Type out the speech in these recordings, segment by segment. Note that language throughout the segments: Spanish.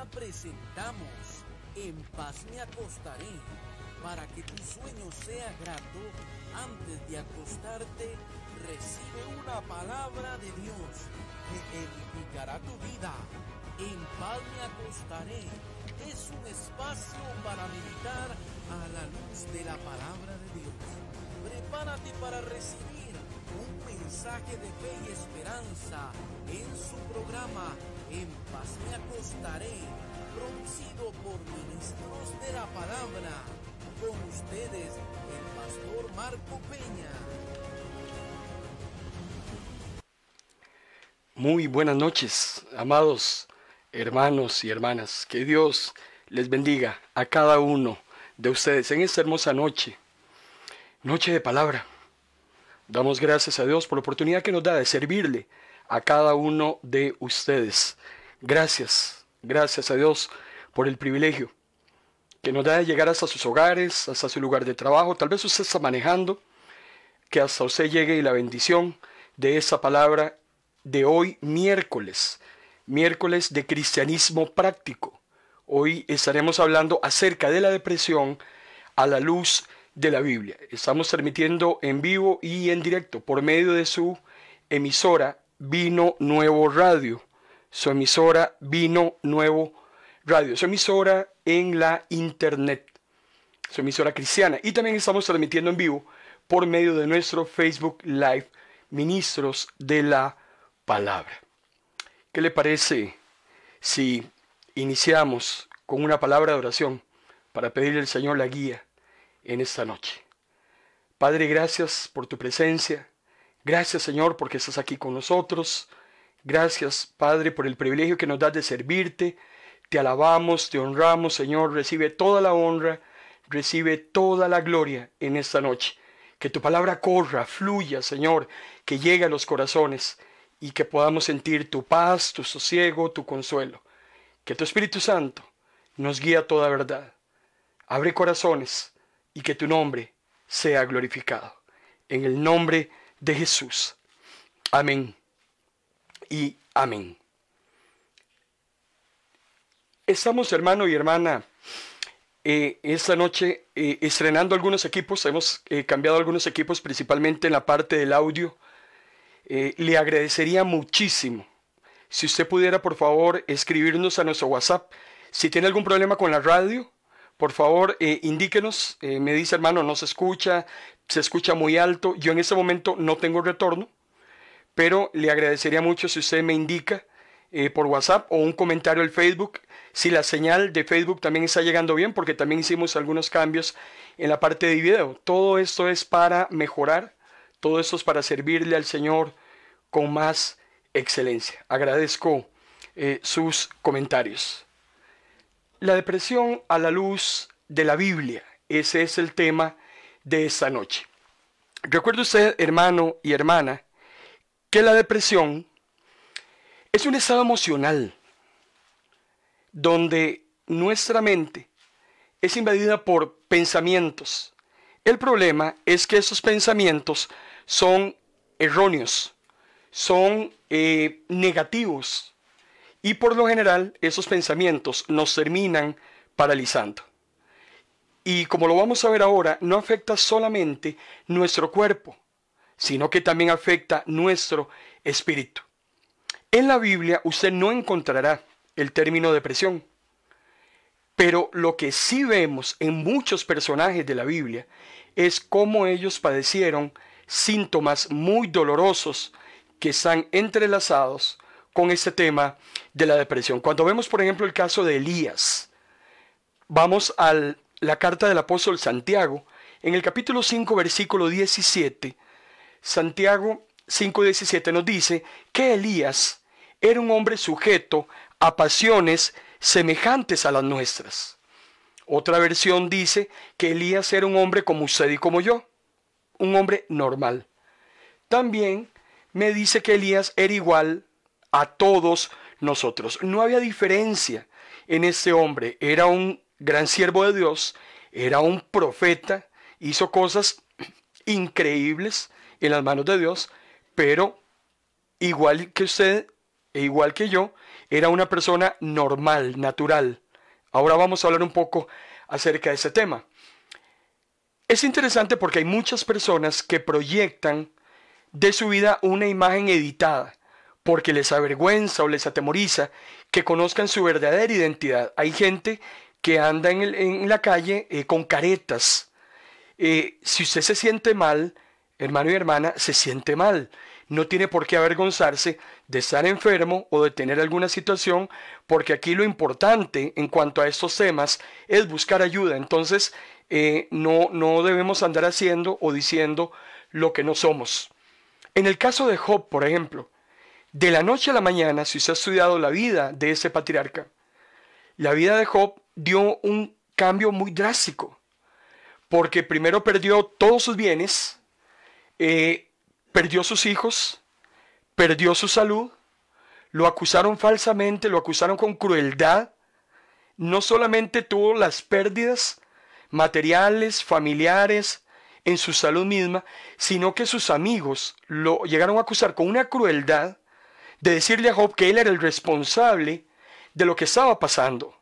presentamos En paz me acostaré, para que tu sueño sea grato. Antes de acostarte, recibe una palabra de Dios que edificará tu vida. En paz me acostaré es un espacio para meditar a la luz de la palabra de Dios. Prepárate para recibir un mensaje de fe y esperanza en su programa En paz me acostaré, producido por Ministros de la Palabra. Con ustedes, el pastor Marco Peña. Muy buenas noches, amados hermanos y hermanas. Que Dios les bendiga a cada uno de ustedes en esta hermosa noche de palabra. Damos gracias a Dios por la oportunidad que nos da de servirle a cada uno de ustedes. Gracias a Dios por el privilegio que nos da de llegar hasta sus hogares, hasta su lugar de trabajo. Tal vez usted está manejando, que hasta usted llegue y la bendición de esa palabra de hoy, miércoles de cristianismo práctico. Hoy estaremos hablando acerca de la depresión a la luz de la Biblia. Estamos transmitiendo en vivo y en directo por medio de su emisora Vino Nuevo Radio. Su emisora Vino Nuevo Radio. Su emisora en la internet. Su emisora cristiana. Y también estamos transmitiendo en vivo por medio de nuestro Facebook Live, Ministros de la Palabra. ¿Qué le parece si iniciamos con una palabra de oración para pedirle al Señor la guía en esta noche? Padre, gracias por tu presencia. Gracias, Señor, porque estás aquí con nosotros. Gracias, Padre, por el privilegio que nos das de servirte. Te alabamos, te honramos, Señor. Recibe toda la honra, recibe toda la gloria en esta noche. Que tu palabra corra, fluya, Señor, que llegue a los corazones y que podamos sentir tu paz, tu sosiego, tu consuelo. Que tu Espíritu Santo nos guíe a toda verdad. Abre corazones y que tu nombre sea glorificado. En el nombre de Jesús. Amén y amén. Estamos, hermano y hermana, esta noche estrenando algunos equipos. Hemos cambiado algunos equipos, principalmente en la parte del audio. Le agradecería muchísimo si usted pudiera, por favor, escribirnos a nuestro WhatsApp. Si tiene algún problema con la radio, por favor, indíquenos. Me dice, hermano, no se escucha muy alto. Yo en este momento no tengo retorno, pero le agradecería mucho si usted me indica por WhatsApp o un comentario al Facebook, si la señal de Facebook también está llegando bien, porque también hicimos algunos cambios en la parte de video. Todo esto es para mejorar, todo esto es para servirle al Señor con más excelencia. Agradezco sus comentarios. La depresión a la luz de la Biblia, ese es el tema de esta noche. Recuerde usted, hermano y hermana, que la depresión es un estado emocional donde nuestra mente es invadida por pensamientos. El problema es que esos pensamientos son erróneos, son negativos, y por lo general esos pensamientos nos terminan paralizando. Y como lo vamos a ver ahora, no afecta solamente nuestro cuerpo, sino que también afecta nuestro espíritu. En la Biblia usted no encontrará el término depresión, pero lo que sí vemos en muchos personajes de la Biblia es cómo ellos padecieron síntomas muy dolorosos que están entrelazados con este tema de la depresión. Cuando vemos, por ejemplo, el caso de Elías, vamos a la carta del apóstol Santiago, en el capítulo 5, versículo 17, Santiago 5:17 nos dice que Elías era un hombre sujeto a pasiones semejantes a las nuestras. Otra versión dice que Elías era un hombre como usted y como yo, un hombre normal. También me dice que Elías era igual a todos nosotros. No había diferencia en este hombre. Era un gran siervo de Dios, era un profeta, hizo cosas increíbles en las manos de Dios, pero igual que usted e igual que yo, era una persona normal, natural. Ahora vamos a hablar un poco acerca de ese tema. Es interesante porque hay muchas personas que proyectan de su vida una imagen editada, porque les avergüenza o les atemoriza que conozcan su verdadera identidad. Hay gente que anda en la calle con caretas. Si usted se siente mal, hermano y hermana, se siente mal. No tiene por qué avergonzarse de estar enfermo o de tener alguna situación, porque aquí lo importante en cuanto a estos temas es buscar ayuda. Entonces, no debemos andar haciendo o diciendo lo que no somos. En el caso de Job, por ejemplo, de la noche a la mañana, si usted ha estudiado la vida de ese patriarca, la vida de Job dio un cambio muy drástico, porque primero perdió todos sus bienes, perdió sus hijos, perdió su salud, lo acusaron falsamente, lo acusaron con crueldad. No solamente tuvo las pérdidas materiales, familiares, en su salud misma, sino que sus amigos lo llegaron a acusar con una crueldad de decirle a Job que él era el responsable de lo que estaba pasando,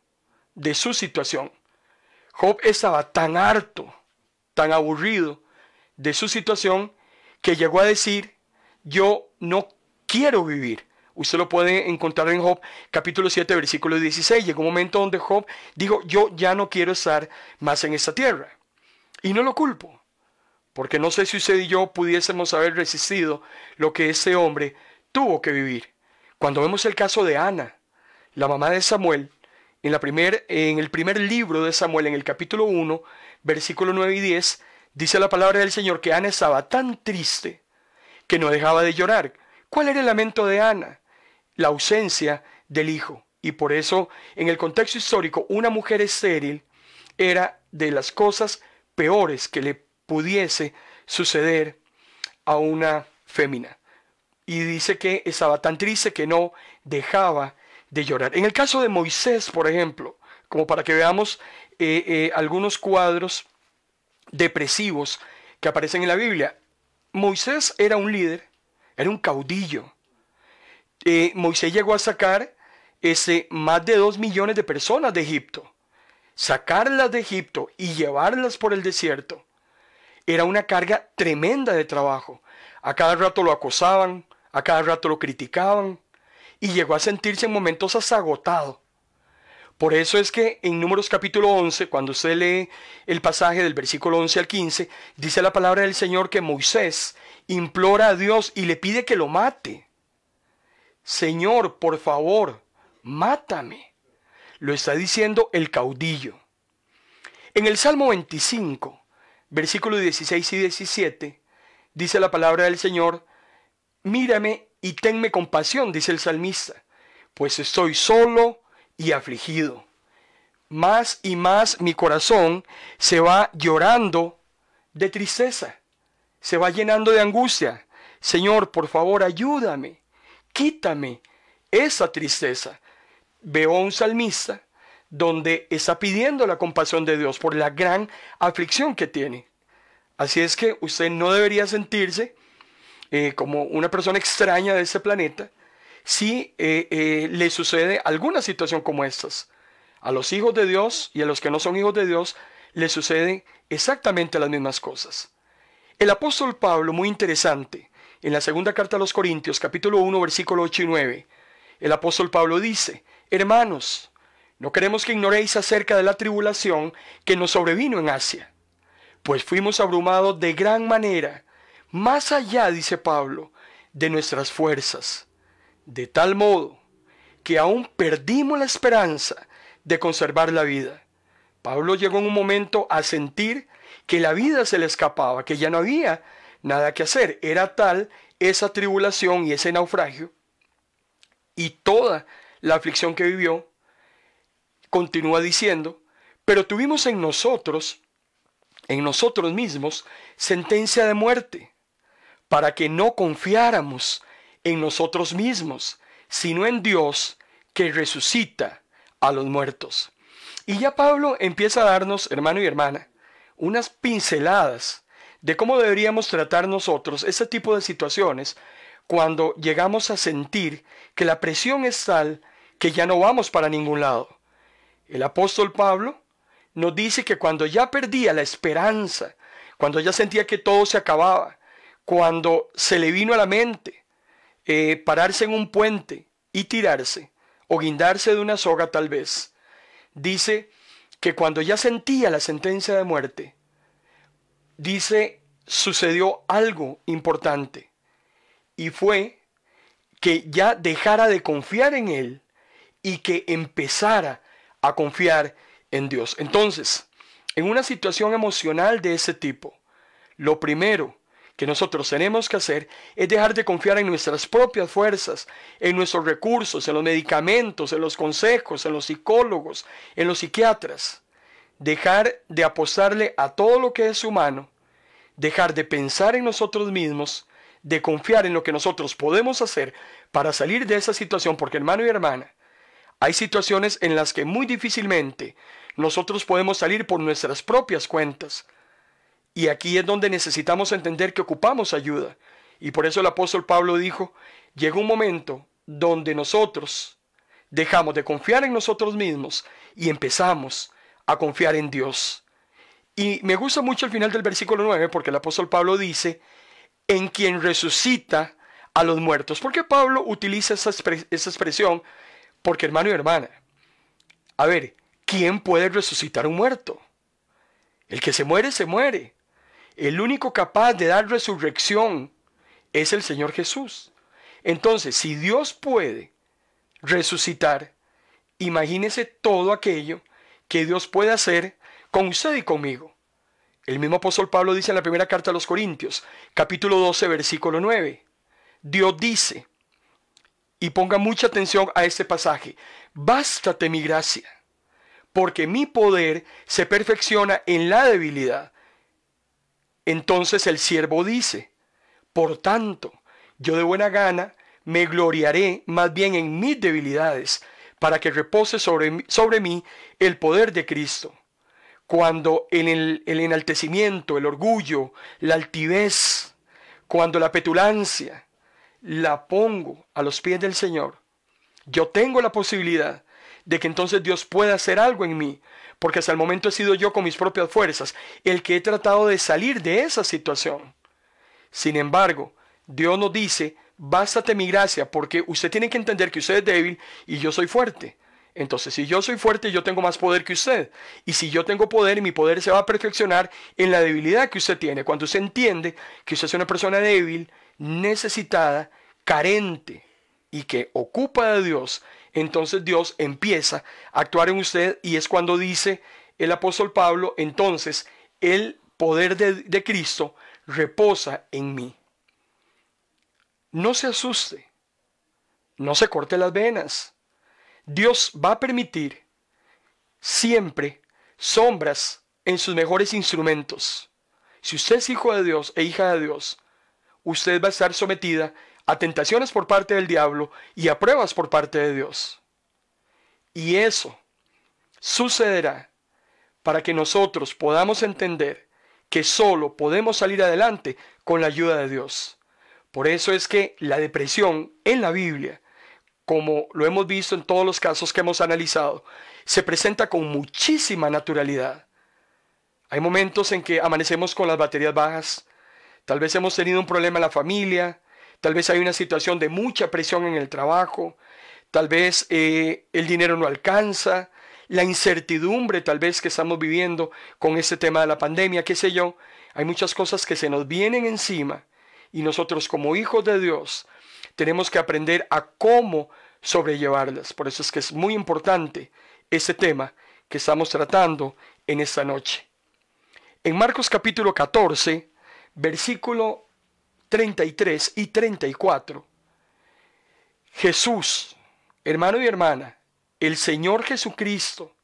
de su situación. Job estaba tan harto, tan aburrido de su situación, que llegó a decir: yo no quiero vivir. Usted lo puede encontrar en Job capítulo 7 versículo 16. Llegó un momento donde Job dijo: yo ya no quiero estar más en esta tierra. Y no lo culpo, porque no sé si usted y yo pudiésemos haber resistido lo que ese hombre tuvo que vivir. Cuando vemos el caso de Ana, la mamá de Samuel, en el primer libro de Samuel, en el capítulo 1, versículo 9 y 10, dice la palabra del Señor que Ana estaba tan triste que no dejaba de llorar. ¿Cuál era el lamento de Ana? La ausencia del hijo. Y por eso, en el contexto histórico, una mujer estéril era de las cosas peores que le pudiese suceder a una fémina. Y dice que estaba tan triste que no dejaba de llorar. En el caso de Moisés, por ejemplo, como para que veamos algunos cuadros depresivos que aparecen en la Biblia. Moisés era un líder, era un caudillo. Moisés llegó a sacar más de 2 millones de personas de Egipto. Sacarlas de Egipto y llevarlas por el desierto era una carga tremenda de trabajo. A cada rato lo acosaban, a cada rato lo criticaban, y llegó a sentirse en momentos hasta agotado. Por eso es que en Números capítulo 11, cuando usted lee el pasaje del versículo 11 al 15, dice la palabra del Señor que Moisés implora a Dios y le pide que lo mate. Señor, por favor, mátame. Lo está diciendo el caudillo. En el Salmo 25, versículos 16 y 17, dice la palabra del Señor: mírame y tenme compasión, dice el salmista, pues estoy solo y afligido. Más y más mi corazón se va llorando de tristeza, se va llenando de angustia. Señor, por favor, ayúdame, quítame esa tristeza. Veo a un salmista donde está pidiendo la compasión de Dios por la gran aflicción que tiene. Así es que usted no debería sentirse como una persona extraña de este planeta si le sucede alguna situación como estas. A los hijos de Dios y a los que no son hijos de Dios les suceden exactamente las mismas cosas. El apóstol Pablo, muy interesante, en la segunda carta a los Corintios, capítulo 1, versículo 8 y 9, el apóstol Pablo dice: hermanos, no queremos que ignoréis acerca de la tribulación que nos sobrevino en Asia, pues fuimos abrumados de gran manera, más allá, dice Pablo, de nuestras fuerzas, de tal modo que aún perdimos la esperanza de conservar la vida. Pablo llegó en un momento a sentir que la vida se le escapaba, que ya no había nada que hacer. Era tal esa tribulación y ese naufragio y toda la aflicción que vivió. Continúa diciendo: pero tuvimos en nosotros mismos, sentencia de muerte, para que no confiáramos en nosotros mismos, sino en Dios, que resucita a los muertos. Y ya Pablo empieza a darnos, hermano y hermana, unas pinceladas de cómo deberíamos tratar nosotros este tipo de situaciones cuando llegamos a sentir que la presión es tal que ya no vamos para ningún lado. El apóstol Pablo nos dice que cuando ya perdía la esperanza, cuando ya sentía que todo se acababa, cuando se le vino a la mente pararse en un puente y tirarse, o guindarse de una soga tal vez, dice que cuando ya sentía la sentencia de muerte, dice, sucedió algo importante, y fue que ya dejara de confiar en él y que empezara a confiar en Dios. Entonces, en una situación emocional de ese tipo, lo primero que nosotros tenemos que hacer es dejar de confiar en nuestras propias fuerzas, en nuestros recursos, en los medicamentos, en los consejos, en los psicólogos, en los psiquiatras. Dejar de apostarle a todo lo que es humano, dejar de pensar en nosotros mismos, de confiar en lo que nosotros podemos hacer para salir de esa situación, porque hermano y hermana, hay situaciones en las que muy difícilmente nosotros podemos salir por nuestras propias cuentas. Y aquí es donde necesitamos entender que ocupamos ayuda. Y por eso el apóstol Pablo dijo, llega un momento donde nosotros dejamos de confiar en nosotros mismos y empezamos a confiar en Dios. Y me gusta mucho el final del versículo 9 porque el apóstol Pablo dice, en quien resucita a los muertos. ¿Por qué Pablo utiliza esa expresión? Porque hermano y hermana, a ver, ¿quién puede resucitar un muerto? El que se muere, se muere. El único capaz de dar resurrección es el Señor Jesús. Entonces, si Dios puede resucitar, imagínese todo aquello que Dios puede hacer con usted y conmigo. El mismo apóstol Pablo dice en la primera carta a los Corintios, capítulo 12, versículo 9. Dios dice, y ponga mucha atención a este pasaje, bástate mi gracia, porque mi poder se perfecciona en la debilidad. Entonces el siervo dice, por tanto, yo de buena gana me gloriaré más bien en mis debilidades, para que repose sobre mí el poder de Cristo. Cuando en el enaltecimiento, el orgullo, la altivez, cuando la petulancia, la pongo a los pies del Señor, yo tengo la posibilidad de que entonces Dios pueda hacer algo en mí, porque hasta el momento he sido yo con mis propias fuerzas el que he tratado de salir de esa situación. Sin embargo, Dios nos dice, bástate mi gracia, porque usted tiene que entender que usted es débil y yo soy fuerte. Entonces, si yo soy fuerte, yo tengo más poder que usted. Y si yo tengo poder, mi poder se va a perfeccionar en la debilidad que usted tiene. Cuando usted entiende que usted es una persona débil, necesitada, carente y que ocupa de Dios, entonces Dios empieza a actuar en usted y es cuando dice el apóstol Pablo, entonces el poder de Cristo reposa en mí. No se asuste, no se corte las venas. Dios va a permitir siempre sombras en sus mejores instrumentos. Si usted es hijo de Dios e hija de Dios, usted va a estar sometida a tentaciones por parte del diablo y a pruebas por parte de Dios. Y eso sucederá para que nosotros podamos entender que solo podemos salir adelante con la ayuda de Dios. Por eso es que la depresión en la Biblia, como lo hemos visto en todos los casos que hemos analizado, se presenta con muchísima naturalidad. Hay momentos en que amanecemos con las baterías bajas, tal vez hemos tenido un problema en la familia, tal vez hay una situación de mucha presión en el trabajo, tal vez el dinero no alcanza, la incertidumbre tal vez que estamos viviendo con este tema de la pandemia, qué sé yo. Hay muchas cosas que se nos vienen encima y nosotros como hijos de Dios tenemos que aprender a cómo sobrellevarlas. Por eso es que es muy importante este tema que estamos tratando en esta noche. En Marcos capítulo 14, versículo 33 y 34, Jesús, hermano y hermana, el Señor Jesucristo,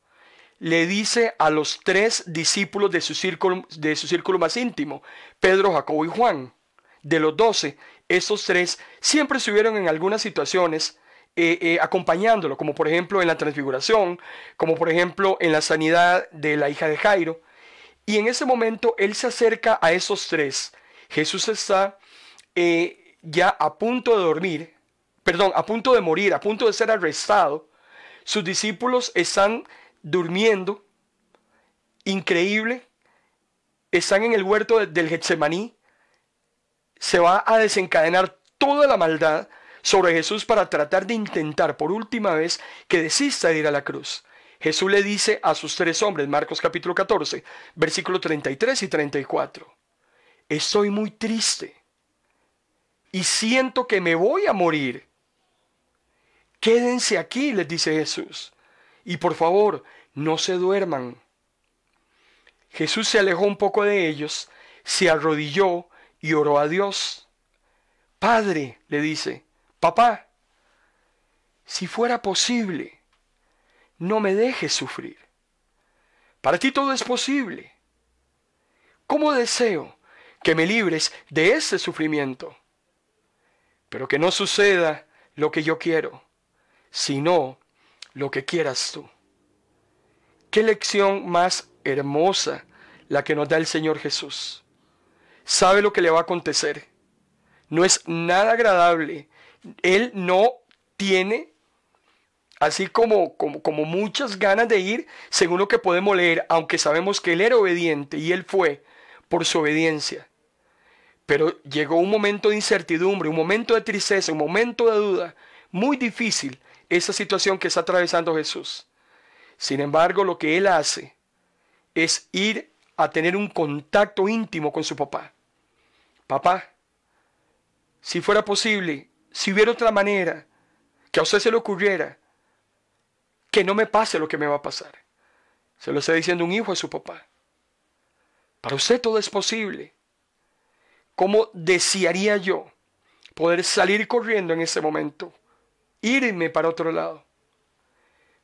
le dice a los 3 discípulos de su círculo más íntimo, Pedro, Jacobo y Juan. De los 12, estos 3 siempre estuvieron en algunas situaciones acompañándolo, como por ejemplo en la transfiguración, como por ejemplo en la sanidad de la hija de Jairo. Y en ese momento él se acerca a esos 3. Jesús está ya a punto de dormir, a punto de morir, a punto de ser arrestado sus discípulos están durmiendo, increíble, están en el huerto del Getsemaní, se va a desencadenar toda la maldad sobre Jesús para tratar de intentar por última vez que desista de ir a la cruz. Jesús le dice a sus 3 hombres, Marcos capítulo 14, versículos 33 y 34, estoy muy triste y siento que me voy a morir. Quédense aquí, les dice Jesús, y por favor, no se duerman. Jesús se alejó un poco de ellos, se arrodilló y oró a Dios. Padre, le dice, papá, si fuera posible, no me dejes sufrir. Para ti todo es posible. ¿Cómo deseo que me libres de este sufrimiento? Pero que no suceda lo que yo quiero, sino lo que quieras tú. Qué lección más hermosa la que nos da el Señor Jesús. Sabe lo que le va a acontecer. No es nada agradable. Él no tiene, así como muchas ganas de ir, según lo que podemos leer, aunque sabemos que Él era obediente y Él fue por su obediencia. Pero llegó un momento de incertidumbre, un momento de tristeza, un momento de duda, muy difícil esa situación que está atravesando Jesús. Sin embargo, lo que Él hace es ir a tener un contacto íntimo con su papá. Papá, si fuera posible, si hubiera otra manera, que a usted se le ocurriera, que no me pase lo que me va a pasar. Se lo está diciendo un hijo a su papá. Para usted todo es posible. ¿Cómo desearía yo poder salir corriendo en ese momento? Irme para otro lado.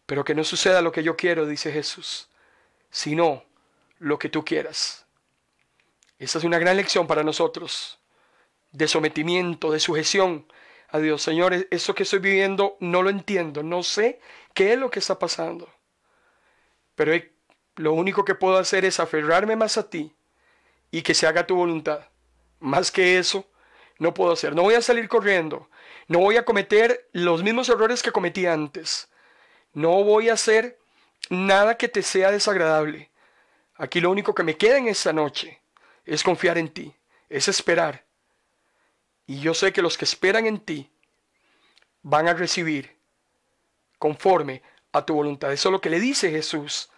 Pero que no suceda lo que yo quiero, dice Jesús, sino lo que tú quieras. Esa es una gran lección para nosotros, de sometimiento, de sujeción a Dios. Señor, esto que estoy viviendo no lo entiendo, no sé qué es lo que está pasando. Pero lo único que puedo hacer es aferrarme más a ti y que se haga tu voluntad. Más que eso, no puedo hacer. No voy a salir corriendo. No voy a cometer los mismos errores que cometí antes. No voy a hacer nada que te sea desagradable. Aquí lo único que me queda en esta noche es confiar en ti, es esperar. Y yo sé que los que esperan en ti van a recibir conforme a tu voluntad. Eso es lo que le dice Jesús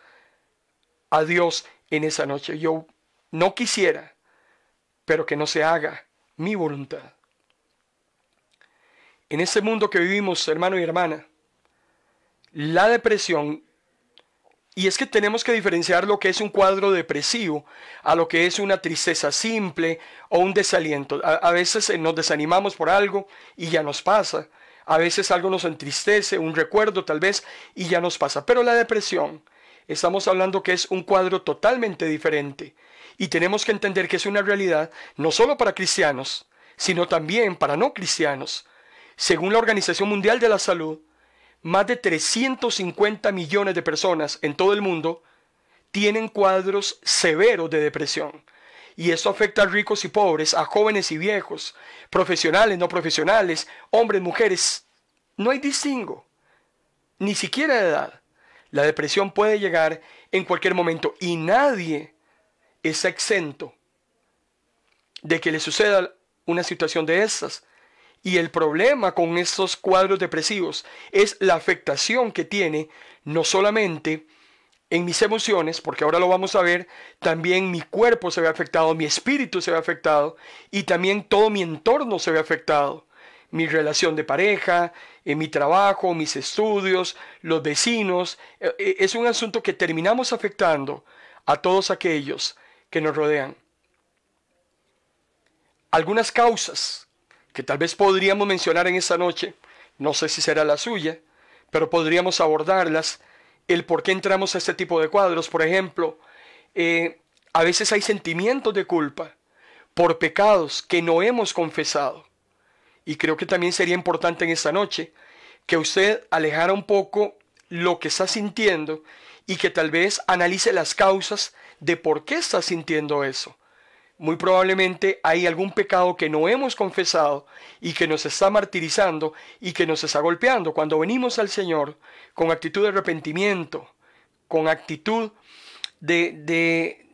a Dios en esa noche. Yo no quisiera, pero que no se haga mi voluntad. En este mundo que vivimos, hermano y hermana, la depresión, y es que tenemos que diferenciar lo que es un cuadro depresivo a lo que es una tristeza simple o un desaliento. A veces nos desanimamos por algo y ya nos pasa. A veces algo nos entristece, un recuerdo tal vez, y ya nos pasa. Pero la depresión, estamos hablando que es un cuadro totalmente diferente. Y tenemos que entender que es una realidad no solo para cristianos, sino también para no cristianos. Según la Organización Mundial de la Salud, más de 350 millones de personas en todo el mundo tienen cuadros severos de depresión. Y esto afecta a ricos y pobres, a jóvenes y viejos, profesionales, no profesionales, hombres, mujeres. No hay distingo, ni siquiera de edad. La depresión puede llegar en cualquier momento y nadie está exento de que le suceda una situación de estas. Y el problema con estos cuadros depresivos es la afectación que tiene no solamente en mis emociones, porque ahora lo vamos a ver, también mi cuerpo se ve afectado, mi espíritu se ve afectado y también todo mi entorno se ve afectado. Mi relación de pareja, en mi trabajo, mis estudios, los vecinos. Es un asunto que terminamos afectando a todos aquellos que nos rodean. Algunas causas que tal vez podríamos mencionar en esta noche, no sé si será la suya, pero podríamos abordarlas, el por qué entramos a este tipo de cuadros. Por ejemplo, a veces hay sentimientos de culpa por pecados que no hemos confesado. Y creo que también sería importante en esta noche que usted alejara un poco lo que está sintiendo y que tal vez analice las causas de por qué está sintiendo eso. Muy probablemente hay algún pecado que no hemos confesado y que nos está martirizando y que nos está golpeando. Cuando venimos al Señor con actitud de arrepentimiento, con actitud de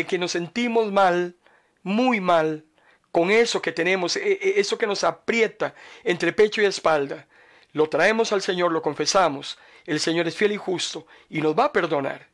que nos sentimos mal, muy mal, con eso que tenemos, eso que nos aprieta entre pecho y espalda, lo traemos al Señor, lo confesamos, el Señor es fiel y justo y nos va a perdonar.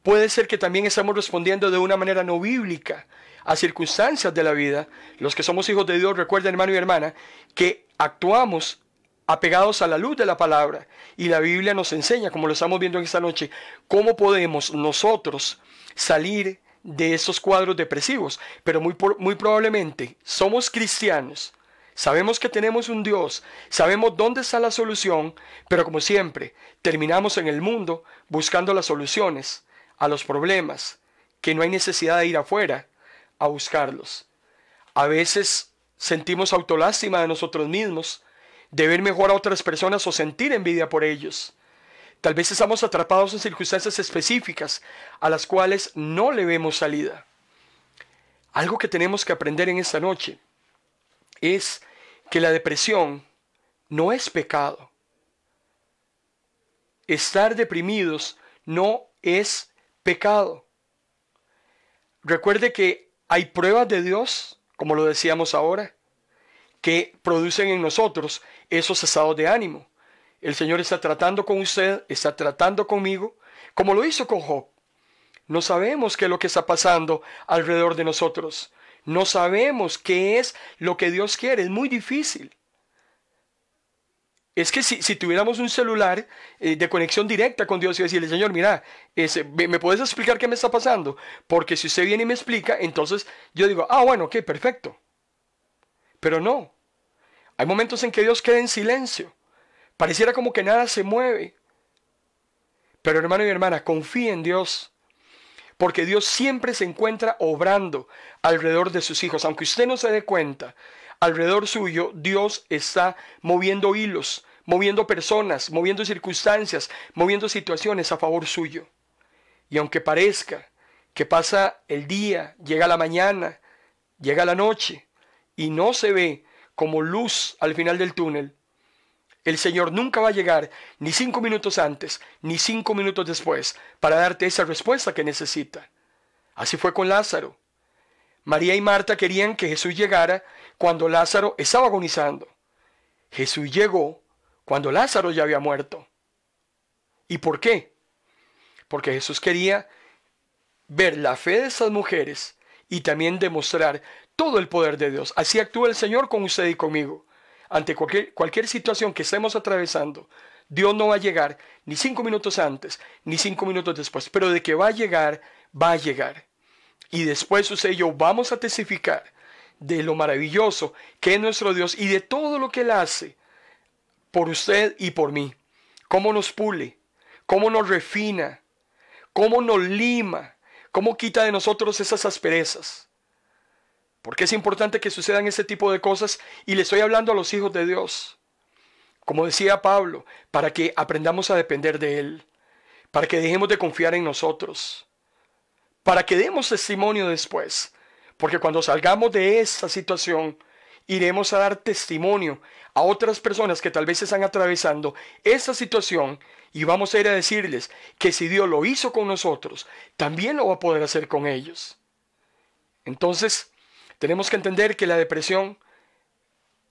Puede ser que también estamos respondiendo de una manera no bíblica a circunstancias de la vida. Los que somos hijos de Dios, recuerden, hermano y hermana, que actuamos apegados a la luz de la palabra. Y la Biblia nos enseña, como lo estamos viendo en esta noche, cómo podemos nosotros salir de esos cuadros depresivos. Pero muy probablemente somos cristianos. Sabemos que tenemos un Dios, sabemos dónde está la solución, pero como siempre, terminamos en el mundo buscando las soluciones a los problemas, que no hay necesidad de ir afuera a buscarlos. A veces sentimos autolástima de nosotros mismos, de ver mejor a otras personas o sentir envidia por ellos. Tal vez estamos atrapados en circunstancias específicas a las cuales no le vemos salida. Algo que tenemos que aprender en esta noche es que la depresión no es pecado. Estar deprimidos no es pecado. Recuerde que hay pruebas de Dios, como lo decíamos ahora, que producen en nosotros esos estados de ánimo. El Señor está tratando con usted, está tratando conmigo, como lo hizo con Job. No sabemos qué es lo que está pasando alrededor de nosotros. No sabemos qué es lo que Dios quiere. Es muy difícil. Es que si tuviéramos un celular de conexión directa con Dios y decirle, Señor, mira, ¿me puedes explicar qué me está pasando? Porque si usted viene y me explica, entonces yo digo, bueno, ok, perfecto. Pero no. Hay momentos en que Dios queda en silencio. Pareciera como que nada se mueve. Pero hermano y hermana, confíe en Dios. Porque Dios siempre se encuentra obrando alrededor de sus hijos. Aunque usted no se dé cuenta, alrededor suyo Dios está moviendo hilos, moviendo personas, moviendo circunstancias, moviendo situaciones a favor suyo. Y aunque parezca que pasa el día, llega la mañana, llega la noche y no se ve como luz al final del túnel, el Señor nunca va a llegar ni 5 minutos antes, ni 5 minutos después, para darte esa respuesta que necesita. Así fue con Lázaro. María y Marta querían que Jesús llegara cuando Lázaro estaba agonizando. Jesús llegó cuando Lázaro ya había muerto. ¿Y por qué? Porque Jesús quería ver la fe de esas mujeres y también demostrar todo el poder de Dios. Así actúa el Señor con usted y conmigo. Ante cualquier situación que estemos atravesando, Dios no va a llegar ni 5 minutos antes, ni 5 minutos después, pero de que va a llegar, va a llegar. Y después usted y yo vamos a testificar de lo maravilloso que es nuestro Dios y de todo lo que Él hace por usted y por mí. Cómo nos pule, cómo nos refina, cómo nos lima, cómo quita de nosotros esas asperezas. Porque es importante que sucedan ese tipo de cosas y le estoy hablando a los hijos de Dios. Como decía Pablo, para que aprendamos a depender de Él, para que dejemos de confiar en nosotros, para que demos testimonio después. Porque cuando salgamos de esa situación, iremos a dar testimonio a otras personas que tal vez están atravesando esa situación y vamos a ir a decirles que si Dios lo hizo con nosotros, también lo va a poder hacer con ellos. Entonces, tenemos que entender que la depresión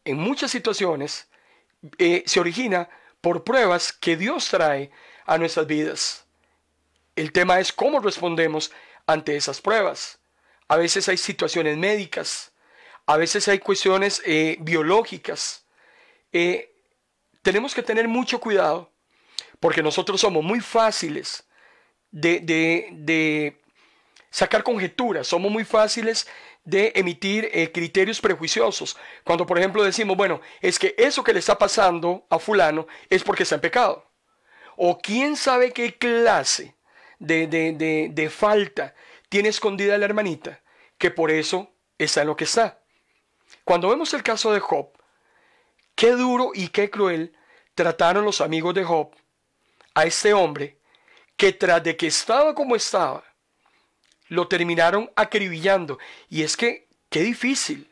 en muchas situaciones se origina por pruebas que Dios trae a nuestras vidas. El tema es cómo respondemos ante esas pruebas. A veces hay situaciones médicas, a veces hay cuestiones biológicas. Tenemos que tener mucho cuidado porque nosotros somos muy fáciles de sacar conjeturas, somos muy fáciles de emitir criterios prejuiciosos. Cuando por ejemplo decimos, bueno, es que eso que le está pasando a fulano es porque está en pecado. O quién sabe qué clase de falta tiene escondida la hermanita, que por eso está en lo que está. Cuando vemos el caso de Job, qué duro y qué cruel trataron los amigos de Job a este hombre que tras de que estaba como estaba, lo terminaron acribillando. Y es que, qué difícil.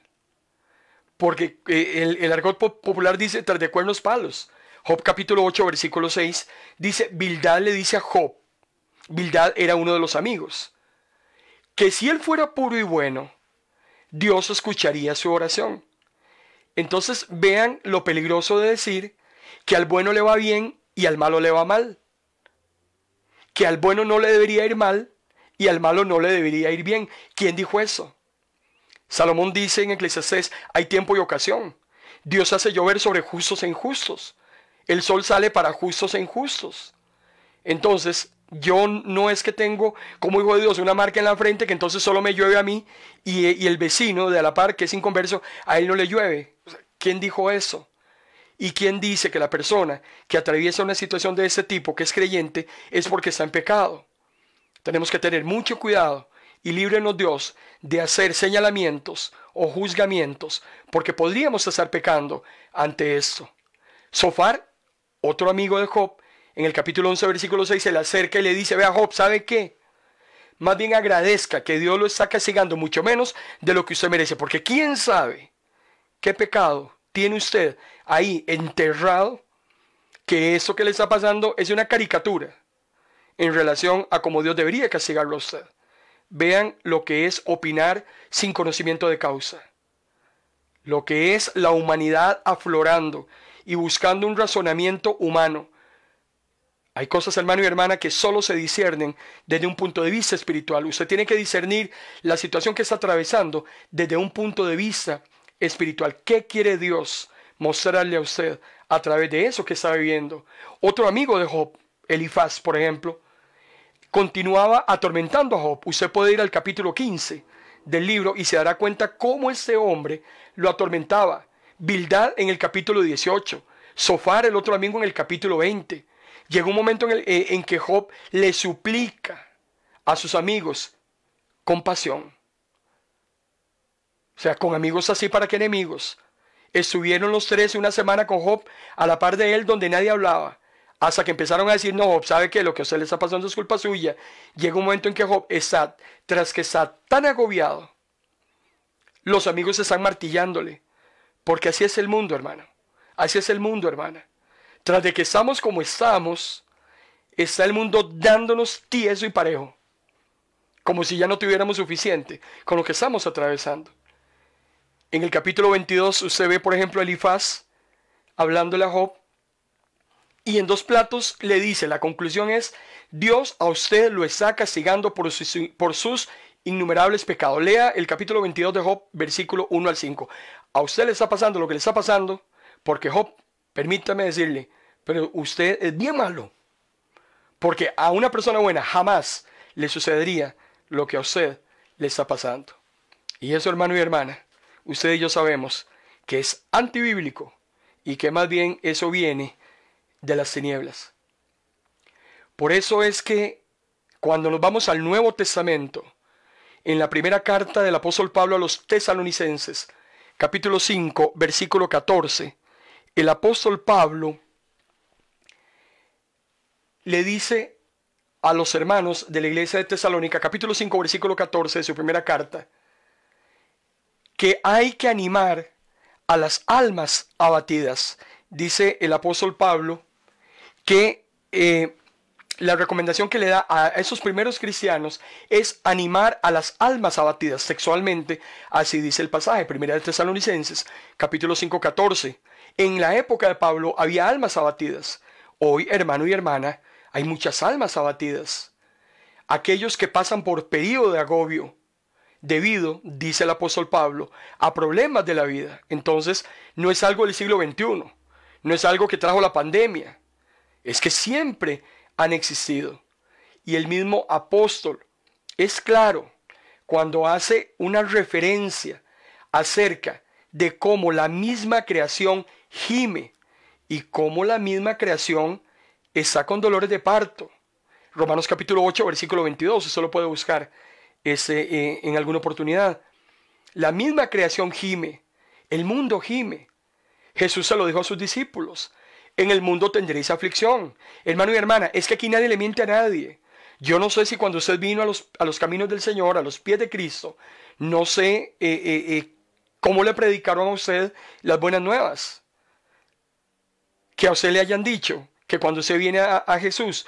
Porque el argot popular dice, tras de cuernos palos. Job capítulo 8, versículo 6, dice, Bildad le dice a Job, Bildad era uno de los amigos, que si él fuera puro y bueno, Dios escucharía su oración. Entonces vean lo peligroso de decir que al bueno le va bien y al malo le va mal. Que al bueno no le debería ir mal y al malo no le debería ir bien. ¿Quién dijo eso? Salomón dice en Eclesiastés, hay tiempo y ocasión. Dios hace llover sobre justos e injustos. El sol sale para justos e injustos. Entonces, yo no es que tengo, como hijo de Dios, una marca en la frente que entonces solo me llueve a mí y el vecino de a la par, que es inconverso, a él no le llueve. ¿Quién dijo eso? ¿Y quién dice que la persona que atraviesa una situación de ese tipo, que es creyente, es porque está en pecado? Tenemos que tener mucho cuidado y líbrenos Dios de hacer señalamientos o juzgamientos, porque podríamos estar pecando ante esto. Zofar, otro amigo de Job, en el capítulo 11, versículo 6, se le acerca y le dice, vea Job, ¿sabe qué? Más bien agradezca que Dios lo está castigando mucho menos de lo que usted merece, porque quién sabe qué pecado tiene usted ahí enterrado, que eso que le está pasando es una caricatura en relación a cómo Dios debería castigarlo a usted. Vean lo que es opinar sin conocimiento de causa. Lo que es la humanidad aflorando y buscando un razonamiento humano. Hay cosas, hermano y hermana, que solo se disciernen desde un punto de vista espiritual. Usted tiene que discernir la situación que está atravesando desde un punto de vista espiritual. ¿Qué quiere Dios mostrarle a usted a través de eso que está viviendo? Otro amigo de Job, Elifaz, por ejemplo, continuaba atormentando a Job. Usted puede ir al capítulo 15 del libro y se dará cuenta cómo este hombre lo atormentaba. Bildad en el capítulo 18, Zofar, el otro amigo, en el capítulo 20. Llegó un momento en que Job le suplica a sus amigos compasión. O sea, con amigos así, ¿para qué enemigos? Estuvieron los tres una semana con Job a la par de él, donde nadie hablaba, hasta que empezaron a decir, no, Job, ¿sabe qué? Lo que a usted le está pasando es culpa suya. Llega un momento en que Job está, tras que está tan agobiado, los amigos están martillándole, porque así es el mundo, hermano. Así es el mundo, hermana. Tras de que estamos como estamos, está el mundo dándonos tieso y parejo, como si ya no tuviéramos suficiente con lo que estamos atravesando. En el capítulo 22 usted ve, por ejemplo, a Elifaz hablándole a Job, y en dos platos le dice, la conclusión es, Dios a usted lo está castigando por sus innumerables pecados. Lea el capítulo 22 de Job, versículo 1 al 5. A usted le está pasando lo que le está pasando, porque Job, permítame decirle, pero usted es bien malo. Porque a una persona buena jamás le sucedería lo que a usted le está pasando. Y eso, hermano y hermana, usted y yo sabemos que es antibíblico y que más bien eso viene de las tinieblas. Por eso es que cuando nos vamos al Nuevo Testamento, en la primera carta del apóstol Pablo a los tesalonicenses, capítulo 5, versículo 14, el apóstol Pablo le dice a los hermanos de la iglesia de Tesalónica, capítulo 5, versículo 14 de su primera carta, que hay que animar a las almas abatidas. Dice el apóstol Pablo que la recomendación que le da a esos primeros cristianos es animar a las almas abatidas sexualmente. Así dice el pasaje, primera de Tesalonicenses, capítulo 5, 14. En la época de Pablo había almas abatidas. Hoy, hermano y hermana, hay muchas almas abatidas. Aquellos que pasan por periodo de agobio debido, dice el apóstol Pablo, a problemas de la vida. Entonces, no es algo del siglo XXI. No es algo que trajo la pandemia. Es que siempre han existido. Y el mismo apóstol es claro cuando hace una referencia acerca de cómo la misma creación gime y cómo la misma creación está con dolores de parto. Romanos capítulo 8, versículo 22, usted lo puede buscar en alguna oportunidad. La misma creación gime, el mundo gime. Jesús se lo dijo a sus discípulos. En el mundo tendréis aflicción. Hermano y hermana, es que aquí nadie le miente a nadie. Yo no sé si cuando usted vino a los caminos del Señor, a los pies de Cristo, no sé cómo le predicaron a usted las buenas nuevas. Que a usted le hayan dicho que cuando usted viene a Jesús,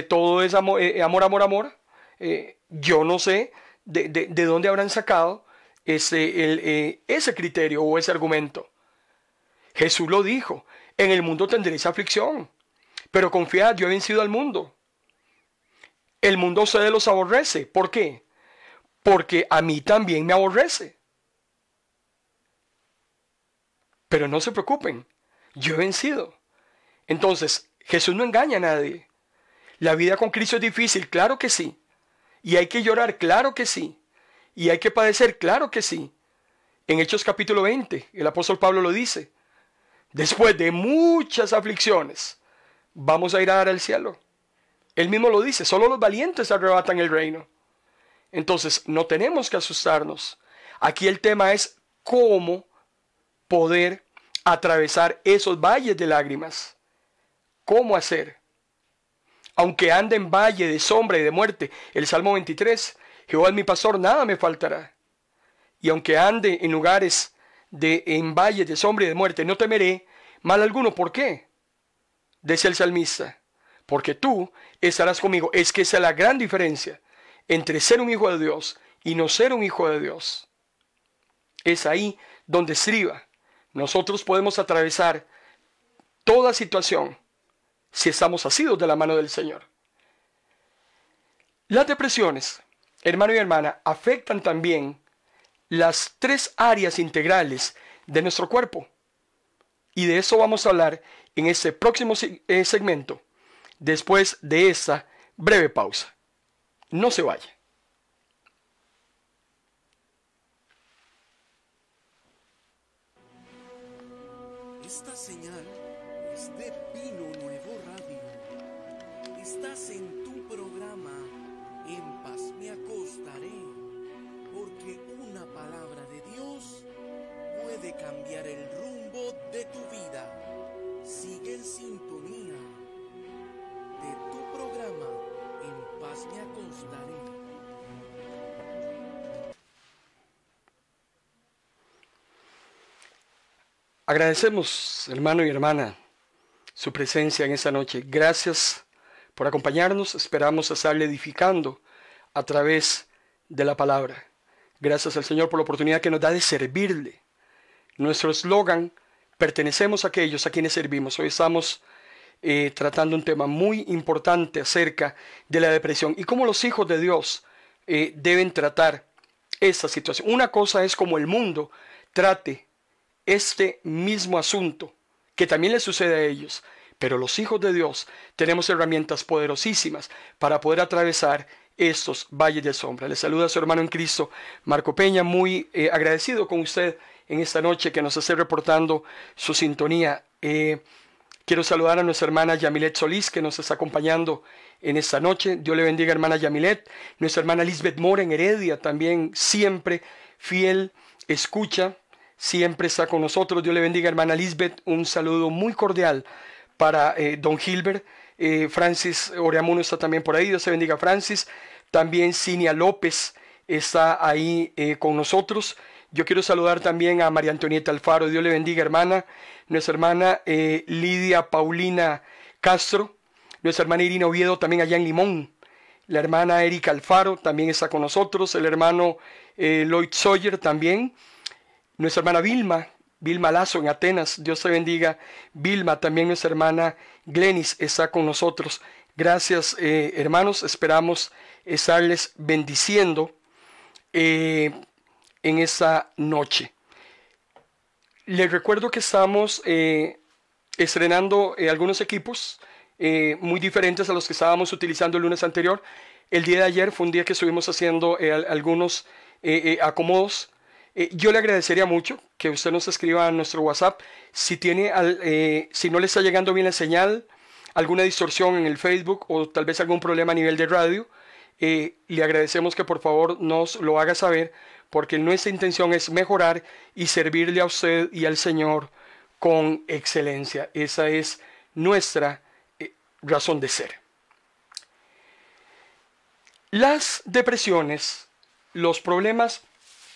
todo es amor, amor, amor, amor. Yo no sé de dónde habrán sacado ese criterio o ese argumento. Jesús lo dijo: en el mundo tendréis aflicción, pero confiad, yo he vencido al mundo. El mundo a ustedes los aborrece. ¿Por qué? Porque a mí también me aborrece. Pero no se preocupen, yo he vencido. Entonces, Jesús no engaña a nadie. La vida con Cristo es difícil, claro que sí. Y hay que llorar, claro que sí. Y hay que padecer, claro que sí. En Hechos capítulo 20, el apóstol Pablo lo dice: después de muchas aflicciones, vamos a ir a dar al cielo. Él mismo lo dice: solo los valientes arrebatan el reino. Entonces, no tenemos que asustarnos. Aquí el tema es cómo poder atravesar esos valles de lágrimas. ¿Cómo hacer? Aunque ande en valle de sombra y de muerte, el Salmo 23, Jehová es mi pastor, nada me faltará. Y aunque ande en lugares en valles de sombra y de muerte, no temeré mal alguno. ¿Por qué? Dice el salmista: porque tú estarás conmigo. Es que esa es la gran diferencia entre ser un hijo de Dios y no ser un hijo de Dios. Es ahí donde estriba. Nosotros podemos atravesar toda situación si estamos asidos de la mano del Señor. Las depresiones, hermano y hermana, afectan también las 3 áreas integrales de nuestro cuerpo. Y de eso vamos a hablar en este próximo segmento, después de esta breve pausa. No se vaya. Esta señal es de Pino Nuevo Radio. Estás en tu programa En Paz Me Acostaré, porque una palabra de Dios puede cambiar el rumbo de tu vida. Sigue en sintonía de tu programa En Paz Me Acostaré. Agradecemos, hermano y hermana, su presencia en esta noche. Gracias por acompañarnos. Esperamos estarle edificando a través de la palabra. Gracias al Señor por la oportunidad que nos da de servirle. Nuestro eslogan: pertenecemos a aquellos a quienes servimos. Hoy estamos tratando un tema muy importante acerca de la depresión y cómo los hijos de Dios deben tratar esta situación. Una cosa es como el mundo trate este mismo asunto, que también les sucede a ellos, pero los hijos de Dios tenemos herramientas poderosísimas para poder atravesar estos valles de sombra. Les saluda a su hermano en Cristo, Marco Peña, muy agradecido con usted en esta noche que nos esté reportando su sintonía. Quiero saludar a nuestra hermana Yamilet Solís, que nos está acompañando en esta noche. Dios le bendiga, hermana Yamilet. Nuestra hermana Lisbeth Mora en Heredia, también siempre fiel escucha, siempre está con nosotros. Dios le bendiga, hermana Lisbeth. Un saludo muy cordial para don Gilbert. Francis Oreamuno está también por ahí. Dios te bendiga, Francis. También Cinia López está ahí con nosotros. Yo quiero saludar también a María Antonieta Alfaro. Dios le bendiga, hermana. Nuestra hermana Lidia Paulina Castro. Nuestra hermana Irina Oviedo también allá en Limón. La hermana Erika Alfaro también está con nosotros. El hermano Lloyd Sawyer también. Nuestra hermana Vilma Lazo en Atenas. Dios te bendiga, Vilma. También nuestra hermana Glenis está con nosotros. Gracias, hermanos. Esperamos estarles bendiciendo en esta noche. Les recuerdo que estamos estrenando algunos equipos muy diferentes a los que estábamos utilizando el lunes anterior. El día de ayer fue un día que estuvimos haciendo algunos acomodos. Yo le agradecería mucho que usted nos escriba a nuestro WhatsApp si si no le está llegando bien la señal, alguna distorsión en el Facebook o tal vez algún problema a nivel de radio. Le agradecemos que por favor nos lo haga saber, porque nuestra intención es mejorar y servirle a usted y al Señor con excelencia. Esa es nuestra razón de ser. Las depresiones, los problemas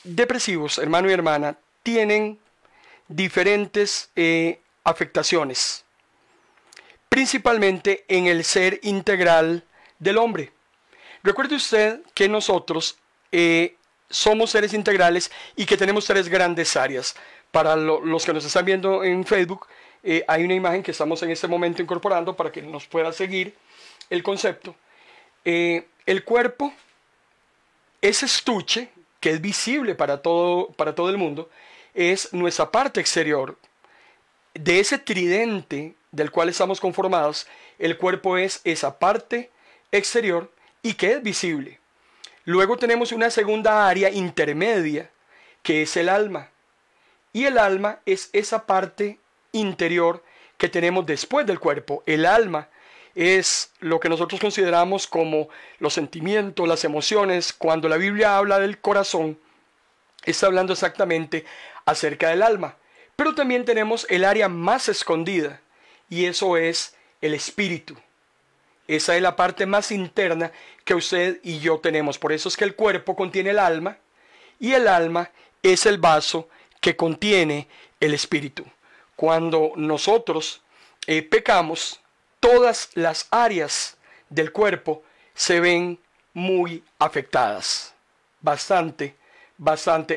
depresivos, hermano y hermana, tienen diferentes afectaciones, principalmente en el ser integral del hombre. Recuerde usted que nosotros somos seres integrales y que tenemos tres grandes áreas. Para los que nos están viendo en Facebook, hay una imagen que estamos en este momento incorporando para que nos pueda seguir el concepto. El cuerpo, ese estuche que es visible para todo el mundo, es nuestra parte exterior. De ese tridente del cual estamos conformados, el cuerpo es esa parte exterior y que es visible. Luego tenemos una segunda área intermedia, que es el alma. Y el alma es esa parte interior que tenemos después del cuerpo. El alma es lo que nosotros consideramos como los sentimientos, las emociones. Cuando la Biblia habla del corazón, está hablando exactamente acerca del alma. Pero también tenemos el área más escondida, y eso es el espíritu. Esa es la parte más interna que usted y yo tenemos. Por eso es que el cuerpo contiene el alma, y el alma es el vaso que contiene el espíritu. Cuando nosotros pecamos, todas las áreas del cuerpo se ven muy afectadas, bastante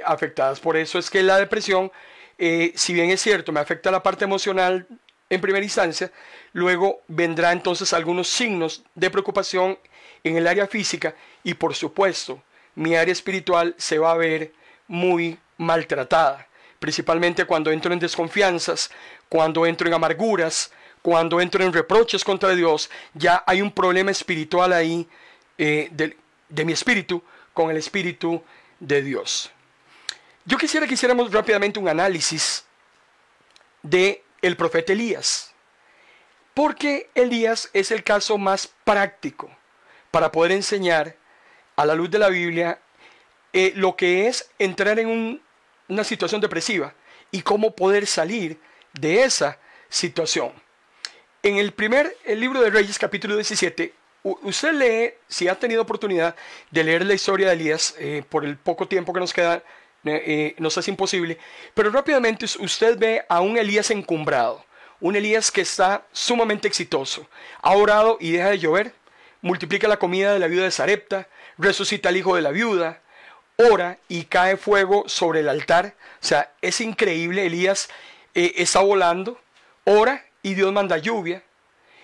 afectadas. Por eso es que la depresión, si bien es cierto, me afecta la parte emocional en primera instancia, luego vendrá entonces algunos signos de preocupación en el área física, y por supuesto mi área espiritual se va a ver muy maltratada, principalmente cuando entro en desconfianzas, cuando entro en amarguras, cuando entro en reproches contra Dios. Ya hay un problema espiritual ahí de mi espíritu con el espíritu de Dios. Yo quisiera que hiciéramos rápidamente un análisis de el profeta Elías, porque Elías es el caso más práctico para poder enseñar a la luz de la Biblia lo que es entrar en una situación depresiva y cómo poder salir de esa situación. En el libro de Reyes, capítulo 17, usted lee, si ha tenido oportunidad de leer la historia de Elías, por el poco tiempo que nos queda, nos es imposible, pero rápidamente usted ve a un Elías encumbrado, un Elías que está sumamente exitoso. Ha orado y deja de llover, multiplica la comida de la viuda de Sarepta, resucita al hijo de la viuda, ora y cae fuego sobre el altar. O sea, es increíble. Elías está volando, ora y Dios manda lluvia.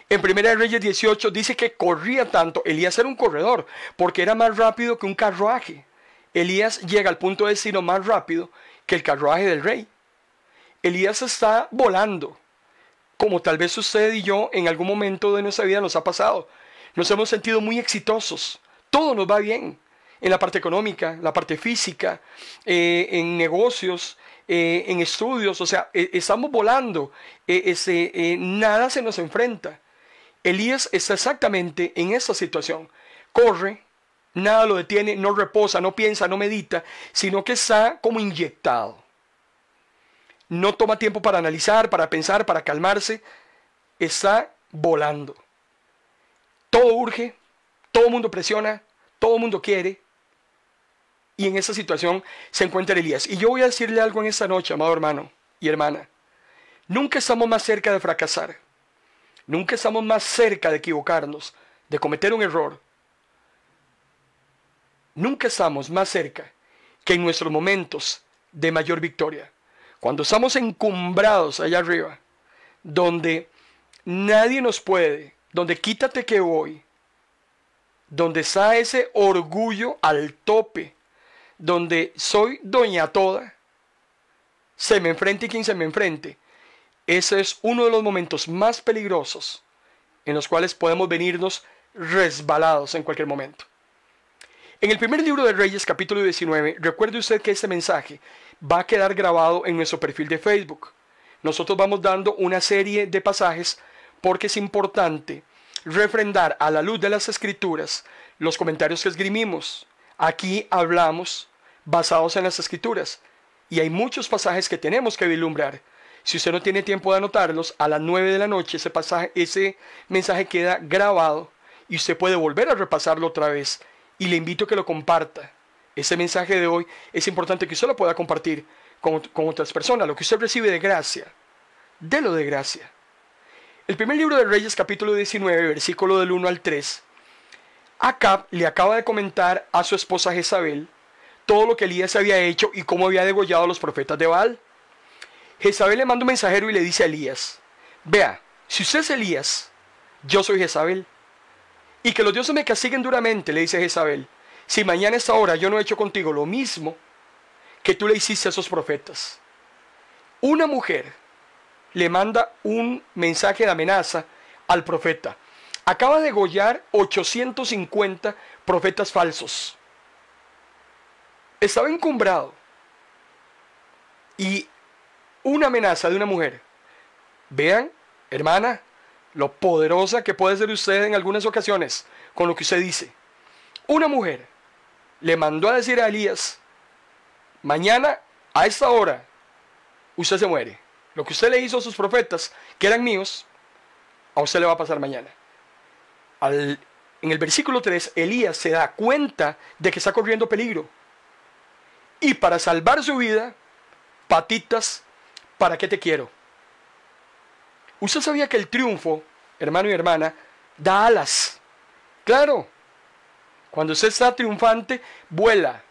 En 1 Reyes 18 dice que corría tanto. Elías era un corredor porque era más rápido que un carruaje. Elías llega al punto de destino más rápido que el carruaje del rey. Elías está volando, como tal vez usted y yo en algún momento de nuestra vida nos ha pasado. Nos hemos sentido muy exitosos, todo nos va bien, en la parte económica, la parte física, en negocios, en estudios. O sea, estamos volando, nada se nos enfrenta. Elías está exactamente en esa situación. Corre, nada lo detiene, no reposa, no piensa, no medita, sino que está como inyectado. No toma tiempo para analizar, para pensar, para calmarse. Está volando. Todo urge, todo el mundo presiona, todo el mundo quiere. Y en esa situación se encuentra Elías. Y yo voy a decirle algo en esta noche, amado hermano y hermana. Nunca estamos más cerca de fracasar. Nunca estamos más cerca de equivocarnos, de cometer un error. Nunca estamos más cerca que en nuestros momentos de mayor victoria. Cuando estamos encumbrados allá arriba, donde nadie nos puede, donde quítate que voy, donde está ese orgullo al tope, donde soy doña toda, se me enfrente quien se me enfrente. Ese es uno de los momentos más peligrosos en los cuales podemos venirnos resbalados en cualquier momento. En el primer libro de Reyes, capítulo 19, recuerde usted que este mensaje va a quedar grabado en nuestro perfil de Facebook. Nosotros vamos dando una serie de pasajes porque es importante refrendar a la luz de las Escrituras los comentarios que esgrimimos. Aquí hablamos basados en las Escrituras y hay muchos pasajes que tenemos que vislumbrar. Si usted no tiene tiempo de anotarlos, a las 9 de la noche ese mensaje queda grabado y usted puede volver a repasarlo otra vez y le invito a que lo comparta. Ese mensaje de hoy es importante que usted lo pueda compartir con otras personas. Lo que usted recibe de gracia, délo de gracia. El primer libro de Reyes, capítulo 19, versículo del 1 al 3. Acab le acaba de comentar a su esposa Jezabel todo lo que Elías había hecho y cómo había degollado a los profetas de Baal. Jezabel le manda un mensajero y le dice a Elías: vea, si usted es Elías, yo soy Jezabel. Y que los dioses me castiguen duramente, le dice Jezabel, si mañana a esta hora yo no he hecho contigo lo mismo que tú le hiciste a esos profetas. Una mujer le manda un mensaje de amenaza al profeta. Acaba de degollar 850 profetas falsos. Estaba encumbrado. Y una amenaza de una mujer. Vean, hermana, lo poderosa que puede ser usted en algunas ocasiones con lo que usted dice. Una mujer le mandó a decir a Elías: mañana a esta hora usted se muere. Lo que usted le hizo a sus profetas, que eran míos, a usted le va a pasar mañana. En el versículo 3, Elías se da cuenta de que está corriendo peligro. Y para salvar su vida, patitas, ¿para qué te quiero? Usted sabía que el triunfo, hermano y hermana, da alas. Claro, cuando usted está triunfante, vuela.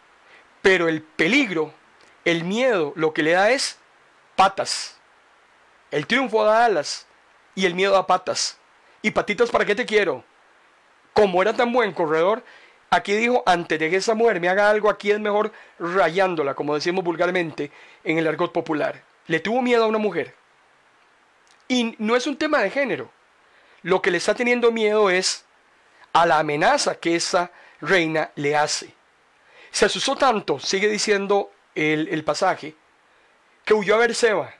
Pero el peligro, el miedo, lo que le da es patas. El triunfo da alas y el miedo da patas. Y patitas, ¿para qué te quiero? Como era tan buen corredor, aquí dijo: antes de que esa mujer me haga algo, aquí es mejor rayándola, como decimos vulgarmente en el argot popular. Le tuvo miedo a una mujer. Y no es un tema de género. Lo que le está teniendo miedo es a la amenaza que esa reina le hace. Se asustó tanto, sigue diciendo el pasaje, que huyó a Berseba.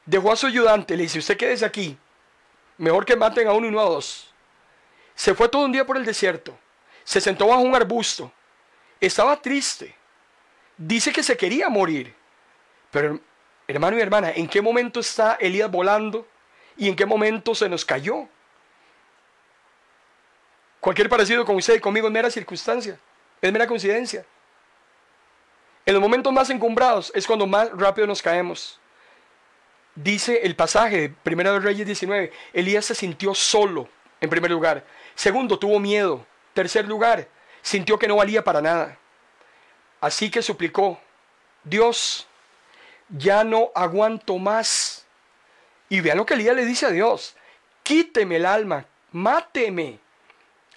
Dejó a su ayudante, le dice: usted quédese aquí, mejor que maten a uno y no a dos. Se fue todo un día por el desierto, se sentó bajo un arbusto, estaba triste, dice que se quería morir. Pero hermano y hermana, ¿en qué momento está Elías volando y en qué momento se nos cayó? Cualquier parecido con usted y conmigo es mera circunstancia, es mera coincidencia. En los momentos más encumbrados es cuando más rápido nos caemos. Dice el pasaje de 1 de Reyes 19, Elías se sintió solo, en primer lugar. Segundo, tuvo miedo. Tercer lugar, sintió que no valía para nada. Así que suplicó: Dios, ya no aguanto más. Y vean lo que Elías le dice a Dios: quíteme el alma, máteme.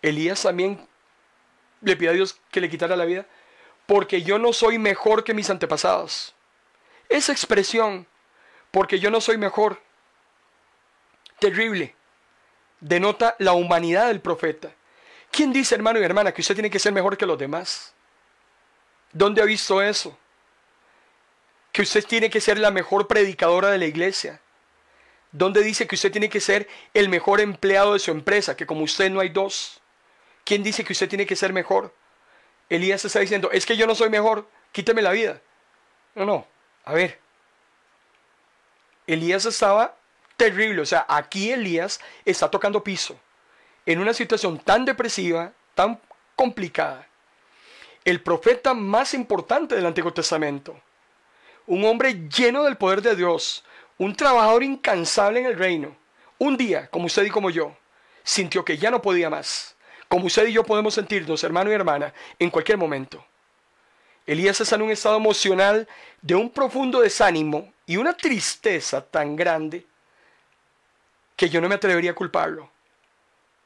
Elías también le pide a Dios que le quitara la vida, porque yo no soy mejor que mis antepasados. Esa expresión, porque yo no soy mejor, terrible, denota la humanidad del profeta. ¿Quién dice, hermano y hermana, que usted tiene que ser mejor que los demás? ¿Dónde ha visto eso? Que usted tiene que ser la mejor predicadora de la iglesia. ¿Dónde dice que usted tiene que ser el mejor empleado de su empresa? Que como usted no hay dos. ¿Quién dice que usted tiene que ser mejor? Elías está diciendo: es que yo no soy mejor, quíteme la vida. No, a ver. Elías estaba terrible, o sea, aquí Elías está tocando piso. En una situación tan depresiva, tan complicada. El profeta más importante del Antiguo Testamento. Un hombre lleno del poder de Dios. Un trabajador incansable en el reino. Un día, como usted y como yo, sintió que ya no podía más. Como usted y yo podemos sentirnos, hermano y hermana, en cualquier momento. Elías está en un estado emocional de un profundo desánimo y una tristeza tan grande que yo no me atrevería a culparlo.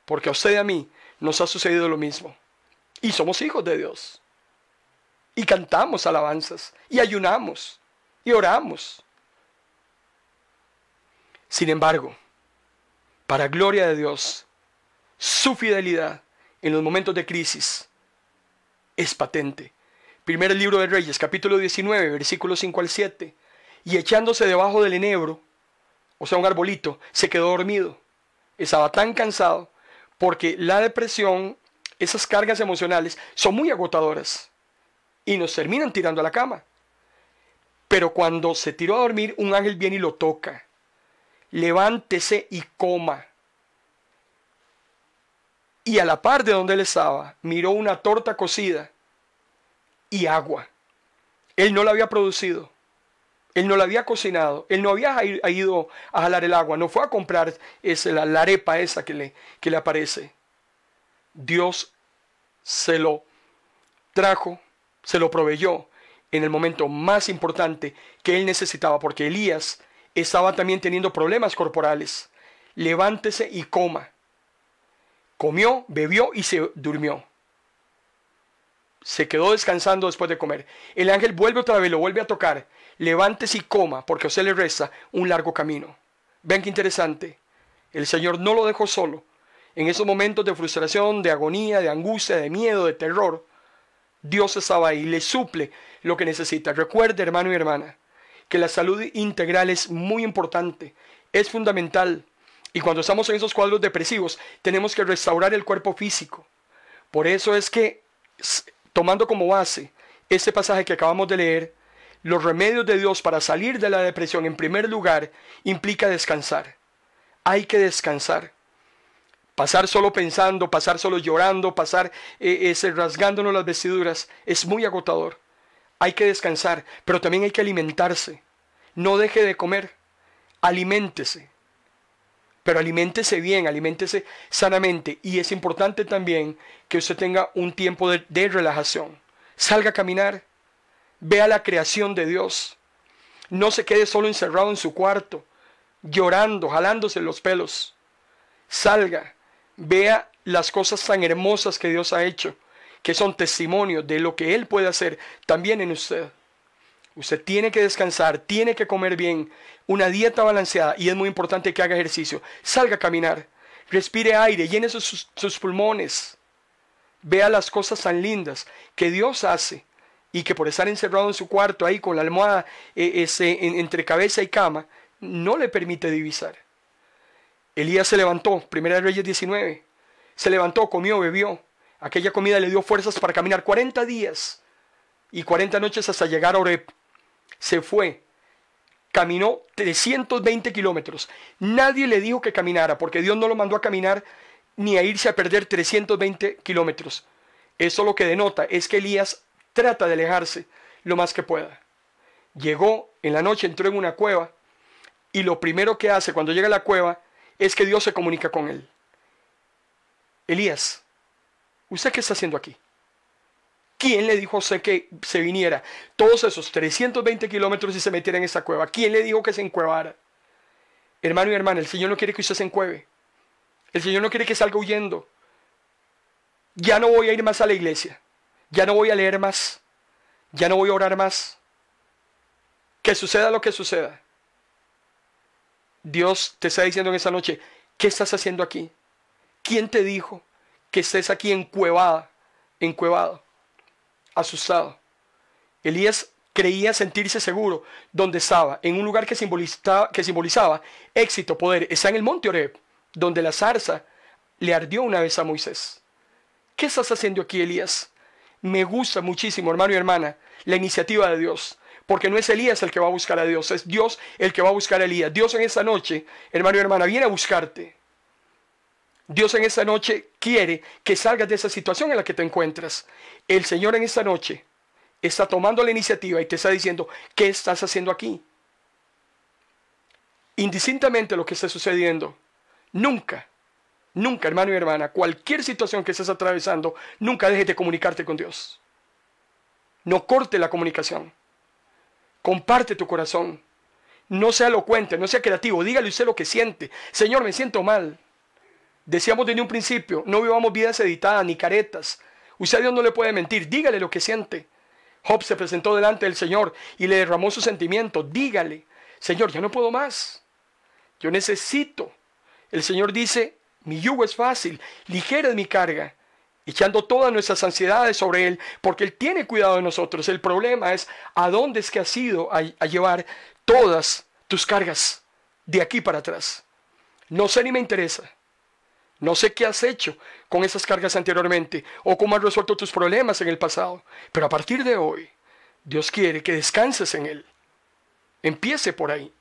Porque a usted y a mí nos ha sucedido lo mismo. Y somos hijos de Dios. Y cantamos alabanzas, y ayunamos, y oramos. Sin embargo, para gloria de Dios, su fidelidad en los momentos de crisis es patente. Primer libro de Reyes, capítulo 19, versículos 5 al 7. Y echándose debajo del enebro, o sea, un arbolito, se quedó dormido. Estaba tan cansado porque la depresión, esas cargas emocionales, son muy agotadoras y nos terminan tirando a la cama. Pero cuando se tiró a dormir, un ángel viene y lo toca. Levántese y coma. Y a la par de donde él estaba, miró una torta cocida y agua. Él no la había producido. Él no la había cocinado. Él no había ido a jalar el agua. No fue a comprar la arepa esa que le aparece. Dios se lo trajo, se lo proveyó en el momento más importante que él necesitaba, porque Elías estaba también teniendo problemas corporales. Levántese y coma. Comió, bebió y se durmió. Se quedó descansando después de comer. El ángel vuelve otra vez, lo vuelve a tocar. Levántese y coma, porque a usted le resta un largo camino. Vean qué interesante. El Señor no lo dejó solo. En esos momentos de frustración, de agonía, de angustia, de miedo, de terror, Dios estaba ahí, le suple lo que necesita. Recuerde, hermano y hermana, que la salud integral es muy importante, es fundamental. Y cuando estamos en esos cuadros depresivos, tenemos que restaurar el cuerpo físico. Por eso es que, tomando como base este pasaje que acabamos de leer, los remedios de Dios para salir de la depresión, en primer lugar, implica descansar. Hay que descansar. Pasar solo pensando, pasar solo llorando, pasar rasgándonos las vestiduras, es muy agotador. Hay que descansar, pero también hay que alimentarse. No deje de comer, aliméntese. Pero aliméntese bien, aliméntese sanamente. Y es importante también que usted tenga un tiempo de relajación. Salga a caminar, vea la creación de Dios. No se quede solo encerrado en su cuarto, llorando, jalándose los pelos. Salga, vea las cosas tan hermosas que Dios ha hecho, que son testimonios de lo que Él puede hacer también en usted. Usted tiene que descansar, tiene que comer bien, una dieta balanceada, y es muy importante que haga ejercicio. Salga a caminar, respire aire, llene sus pulmones. Vea las cosas tan lindas que Dios hace y que por estar encerrado en su cuarto ahí con la almohada entre cabeza y cama, no le permite divisar. Elías se levantó, Primera de Reyes 19, se levantó, comió, bebió. Aquella comida le dio fuerzas para caminar 40 días y 40 noches hasta llegar a Oreb. Se fue, caminó 320 kilómetros. Nadie le dijo que caminara, porque Dios no lo mandó a caminar ni a irse a perder 320 kilómetros. Eso lo que denota es que Elías trata de alejarse lo más que pueda. Llegó en la noche, entró en una cueva, y lo primero que hace cuando llega a la cueva es que Dios se comunica con él. Elías, ¿usted qué está haciendo aquí? ¿Quién le dijo a usted que se viniera todos esos 320 kilómetros y se metiera en esa cueva? ¿Quién le dijo que se encuevara? Hermano y hermana, el Señor no quiere que usted se encueve. El Señor no quiere que salga huyendo. Ya no voy a ir más a la iglesia. Ya no voy a leer más. Ya no voy a orar más. Que suceda lo que suceda. Dios te está diciendo en esta noche, ¿qué estás haciendo aquí? ¿Quién te dijo que estés aquí encuevado, asustado? Elías creía sentirse seguro donde estaba, en un lugar que simbolizaba éxito, poder. Está en el monte Oreb, donde la zarza le ardió una vez a Moisés. ¿Qué estás haciendo aquí, Elías? Me gusta muchísimo, hermano y hermana, la iniciativa de Dios. Porque no es Elías el que va a buscar a Dios, es Dios el que va a buscar a Elías. Dios en esta noche, hermano y hermana, viene a buscarte. Dios en esta noche quiere que salgas de esa situación en la que te encuentras. El Señor en esta noche está tomando la iniciativa y te está diciendo, ¿qué estás haciendo aquí? Indistintamente lo que esté sucediendo, nunca, hermano y hermana, cualquier situación que estés atravesando, nunca dejes de comunicarte con Dios. No corte la comunicación. Comparte tu corazón. No sea elocuente, no sea creativo. Dígale usted lo que siente. Señor, me siento mal. Decíamos desde un principio, no vivamos vidas editadas ni caretas. Usted a Dios no le puede mentir. Dígale lo que siente. Job se presentó delante del Señor y le derramó sus sentimientos. Dígale, Señor, ya no puedo más. Yo necesito. El Señor dice, mi yugo es fácil, ligera es mi carga. Echando todas nuestras ansiedades sobre Él, porque Él tiene cuidado de nosotros. El problema es, ¿a dónde es que has ido a llevar todas tus cargas de aquí para atrás? No sé ni me interesa. No sé qué has hecho con esas cargas anteriormente, o cómo has resuelto tus problemas en el pasado. Pero a partir de hoy, Dios quiere que descanses en Él. Empiece por ahí.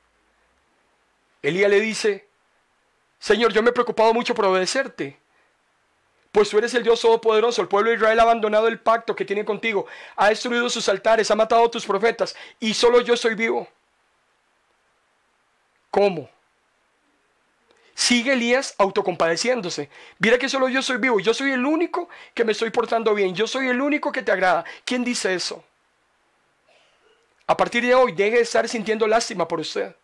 Elías le dice, Señor, yo me he preocupado mucho por obedecerte. Pues tú eres el Dios Todopoderoso. El pueblo de Israel ha abandonado el pacto que tiene contigo, ha destruido sus altares, ha matado a tus profetas, y solo yo estoy vivo. ¿Cómo? Sigue Elías autocompadeciéndose. Mira que solo yo soy vivo. Yo soy el único que me estoy portando bien. Yo soy el único que te agrada. ¿Quién dice eso? A partir de hoy, deje de estar sintiendo lástima por usted.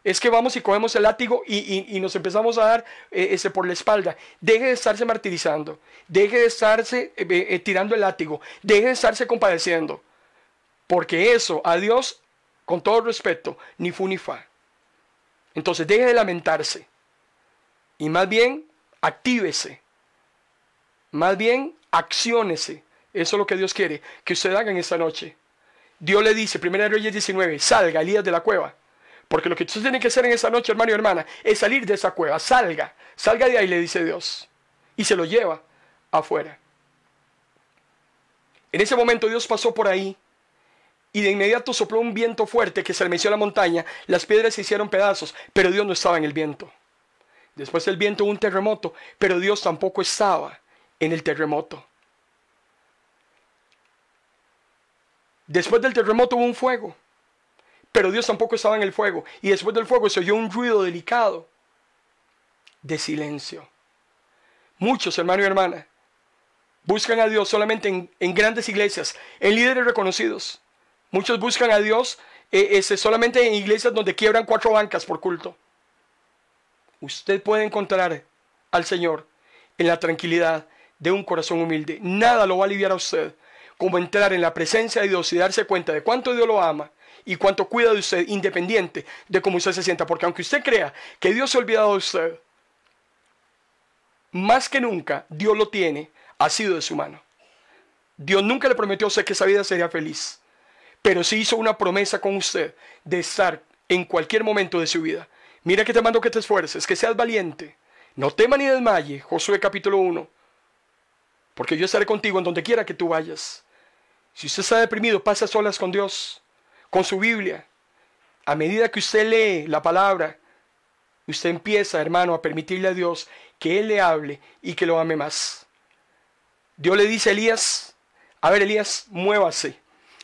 Es que vamos y cogemos el látigo y nos empezamos a dar por la espalda. Deje de estarse martirizando. Deje de estarse tirando el látigo. Deje de estarse compadeciendo. Porque eso, a Dios, con todo respeto, ni fu ni fa. Entonces deje de lamentarse. Y más bien, actívese. Más bien, acciónese. Eso es lo que Dios quiere que usted haga en esta noche. Dios le dice, 1 Reyes 19, salga Elías de la cueva. Porque lo que usted tiene que hacer en esta noche, hermano y hermana, es salir de esa cueva. Salga de ahí, le dice Dios. Y se lo lleva afuera. En ese momento Dios pasó por ahí. Y de inmediato sopló un viento fuerte que estremeció la montaña. Las piedras se hicieron pedazos, pero Dios no estaba en el viento. Después del viento hubo un terremoto, pero Dios tampoco estaba en el terremoto. Después del terremoto hubo un fuego, pero Dios tampoco estaba en el fuego. Y después del fuego se oyó un ruido delicado de silencio. Muchos, hermano y hermana, buscan a Dios solamente en grandes iglesias, en líderes reconocidos. Muchos buscan a Dios solamente en iglesias donde quiebran 4 bancas por culto. Usted puede encontrar al Señor en la tranquilidad de un corazón humilde. Nada lo va a aliviar a usted como entrar en la presencia de Dios y darse cuenta de cuánto Dios lo ama y cuánto cuida de usted, independiente de cómo usted se sienta. Porque aunque usted crea que Dios se ha olvidado de usted, más que nunca Dios lo tiene asido de su mano. Dios nunca le prometió a usted que esa vida sería feliz, pero sí hizo una promesa con usted de estar en cualquier momento de su vida. Mira que te mando que te esfuerces, que seas valiente. No tema ni desmaye, Josué capítulo 1. Porque yo estaré contigo en donde quiera que tú vayas. Si usted está deprimido, pase a solas con Dios, con su Biblia. A medida que usted lee la palabra, usted empieza, hermano, a permitirle a Dios que Él le hable y que lo ame más. Dios le dice a Elías, a ver Elías, muévase.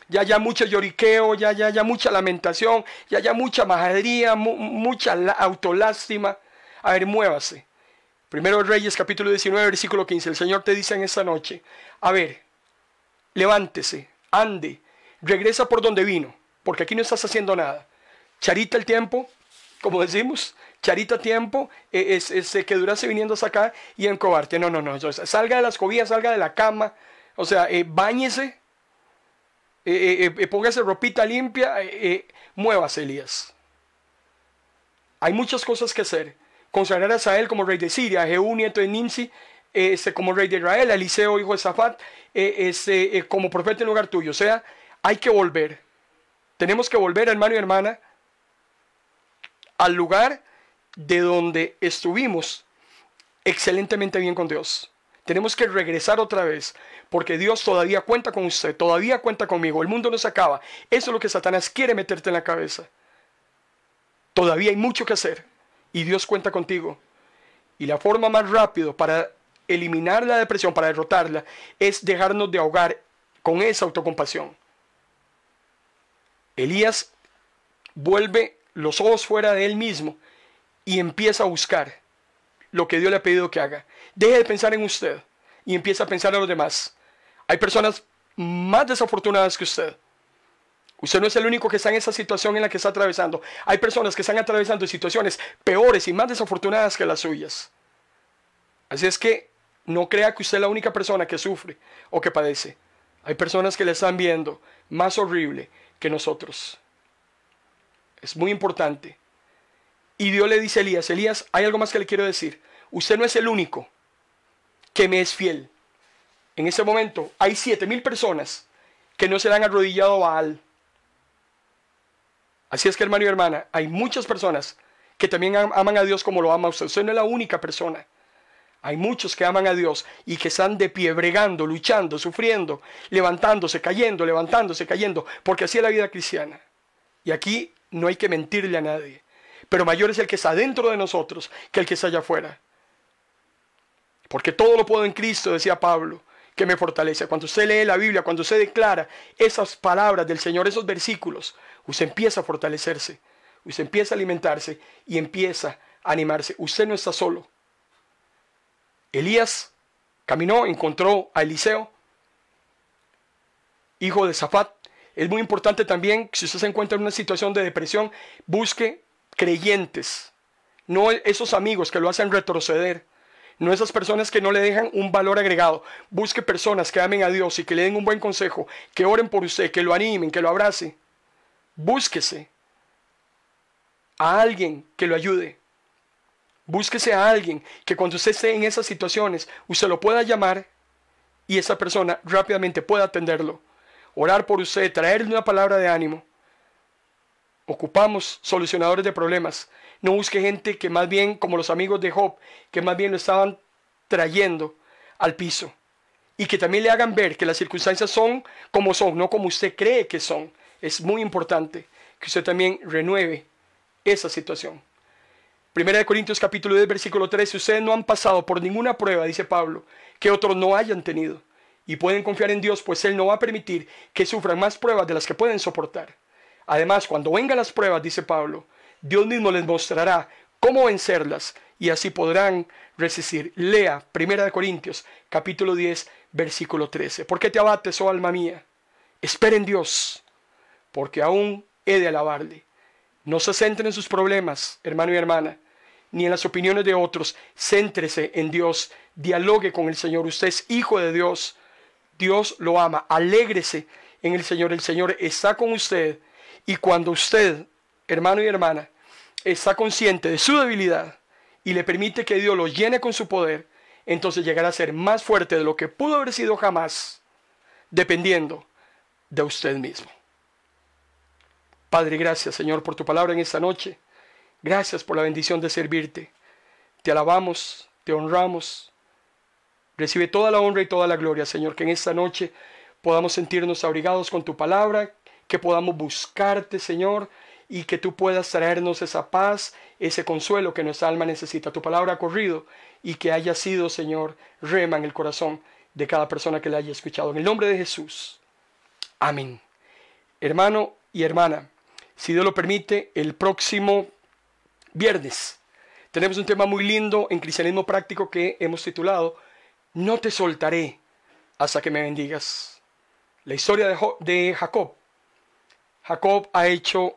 Ya mucho lloriqueo, ya mucha lamentación, ya mucha majadería, mucha autolástima. A ver, muévase. 1 Reyes capítulo 19, versículo 15. El Señor te dice en esta noche, a ver, levántese, ande, regresa por donde vino, porque aquí no estás haciendo nada. Charita el tiempo, como decimos, charita tiempo, que durase viniendo hasta acá y encobarte. No. Salga de las cobijas, salga de la cama, o sea, báñese. Póngase ropita limpia, muévase Elías. Hay muchas cosas que hacer. Consagrar a Asael como rey de Siria, a Jehú nieto de Nimsi como rey de Israel, a Eliseo hijo de Safat como profeta en lugar tuyo. O sea, hay que volver. Tenemos que volver, hermano y hermana, al lugar de donde estuvimos excelentemente bien con Dios. Tenemos que regresar otra vez, porque Dios todavía cuenta con usted, todavía cuenta conmigo. El mundo no se acaba. Eso es lo que Satanás quiere meterte en la cabeza. Todavía hay mucho que hacer y Dios cuenta contigo. Y la forma más rápida para eliminar la depresión, para derrotarla, es dejarnos de ahogar con esa autocompasión. Elías vuelve los ojos fuera de él mismo y empieza a buscar lo que Dios le ha pedido que haga. Deje de pensar en usted y empieza a pensar en los demás. Hay personas más desafortunadas que usted. Usted no es el único que está en esa situación en la que está atravesando. Hay personas que están atravesando situaciones peores y más desafortunadas que las suyas. Así es que no crea que usted es la única persona que sufre o que padece. Hay personas que le están viendo más horrible que nosotros. Es muy importante. Y Dios le dice a Elías, Elías, hay algo más que le quiero decir. Usted no es el único que me es fiel. En ese momento hay 7,000 personas que no se le han arrodillado a Baal. Así es que, hermano y hermana, hay muchas personas que también aman a Dios como lo ama usted. Usted no es la única persona. Hay muchos que aman a Dios y que están de pie, bregando, luchando, sufriendo, levantándose, cayendo, porque así es la vida cristiana. Y aquí no hay que mentirle a nadie. Pero mayor es el que está dentro de nosotros que el que está allá afuera. Porque todo lo puedo en Cristo, decía Pablo, que me fortalece. Cuando usted lee la Biblia, cuando usted declara esas palabras del Señor, esos versículos, usted empieza a fortalecerse, usted empieza a alimentarse y empieza a animarse. Usted no está solo. Elías caminó, encontró a Eliseo, hijo de Safat. Es muy importante también, si usted se encuentra en una situación de depresión, busque creyentes, no esos amigos que lo hacen retroceder, no esas personas que no le dejan un valor agregado. Busque personas que amen a Dios y que le den un buen consejo, que oren por usted, que lo animen, que lo abracen. Búsquese a alguien que lo ayude. Búsquese a alguien que cuando usted esté en esas situaciones, usted lo pueda llamar y esa persona rápidamente pueda atenderlo. Orar por usted, traerle una palabra de ánimo. Ocupamos solucionadores de problemas. No busque gente que más bien, como los amigos de Job, que más bien lo estaban trayendo al piso. Y que también le hagan ver que las circunstancias son, no como usted cree que son. Es muy importante que usted también renueve esa situación. 1 Corintios capítulo 10, versículo 13. Ustedes no han pasado por ninguna prueba, dice Pablo, que otros no hayan tenido. Y pueden confiar en Dios, pues Él no va a permitir que sufran más pruebas de las que pueden soportar. Además, cuando vengan las pruebas, dice Pablo, Dios mismo les mostrará cómo vencerlas y así podrán resistir. Lea 1 Corintios capítulo 10, versículo 13. ¿Por qué te abates, oh alma mía? Espera en Dios, porque aún he de alabarle. No se centre en sus problemas, hermano y hermana, ni en las opiniones de otros. Céntrese en Dios, dialogue con el Señor. Usted es hijo de Dios, Dios lo ama. Alégrese en el Señor está con usted. Y cuando usted, hermano y hermana, está consciente de su debilidad y le permite que Dios lo llene con su poder, entonces llegará a ser más fuerte de lo que pudo haber sido jamás, dependiendo de usted mismo. Padre, gracias, Señor, por tu palabra en esta noche. Gracias por la bendición de servirte. Te alabamos, te honramos. Recibe toda la honra y toda la gloria, Señor, que en esta noche podamos sentirnos abrigados con tu palabra, que podamos buscarte, Señor, y que tú puedas traernos esa paz, ese consuelo que nuestra alma necesita. Tu palabra ha corrido y que haya sido, Señor, rema en el corazón de cada persona que la haya escuchado. En el nombre de Jesús. Amén. Hermano y hermana, si Dios lo permite, el próximo viernes tenemos un tema muy lindo en Cristianismo Práctico que hemos titulado No te soltaré hasta que me bendigas. La historia de Jacob. Jacob ha hecho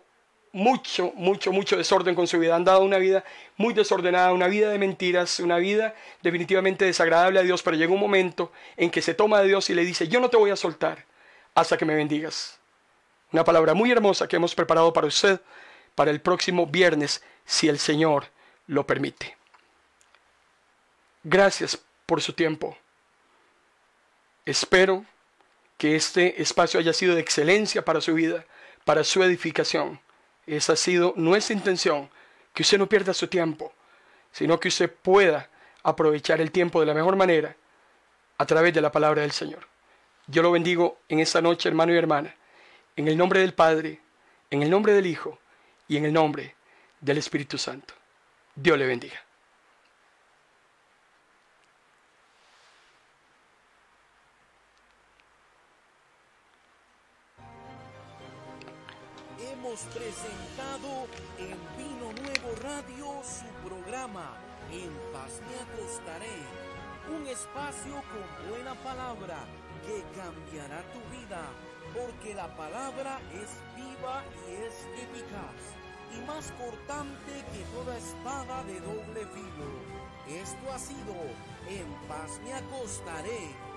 mucho desorden con su vida. Han dado una vida muy desordenada, una vida de mentiras, una vida definitivamente desagradable a Dios. Pero llega un momento en que se toma de Dios y le dice, yo no te voy a soltar hasta que me bendigas. Una palabra muy hermosa que hemos preparado para usted para el próximo viernes, si el Señor lo permite. Gracias por su tiempo. Espero que este espacio haya sido de excelencia para su vida, para su edificación. Esa ha sido nuestra intención, que usted no pierda su tiempo, sino que usted pueda aprovechar el tiempo de la mejor manera a través de la palabra del Señor. Yo lo bendigo en esta noche, hermano y hermana, en el nombre del Padre, en el nombre del Hijo y en el nombre del Espíritu Santo. Dios le bendiga. Hemos presentado en Vino Nuevo Radio su programa En Paz Me Acostaré, un espacio con buena palabra que cambiará tu vida, porque la palabra es viva y es eficaz y más cortante que toda espada de doble filo. Esto ha sido En Paz Me Acostaré.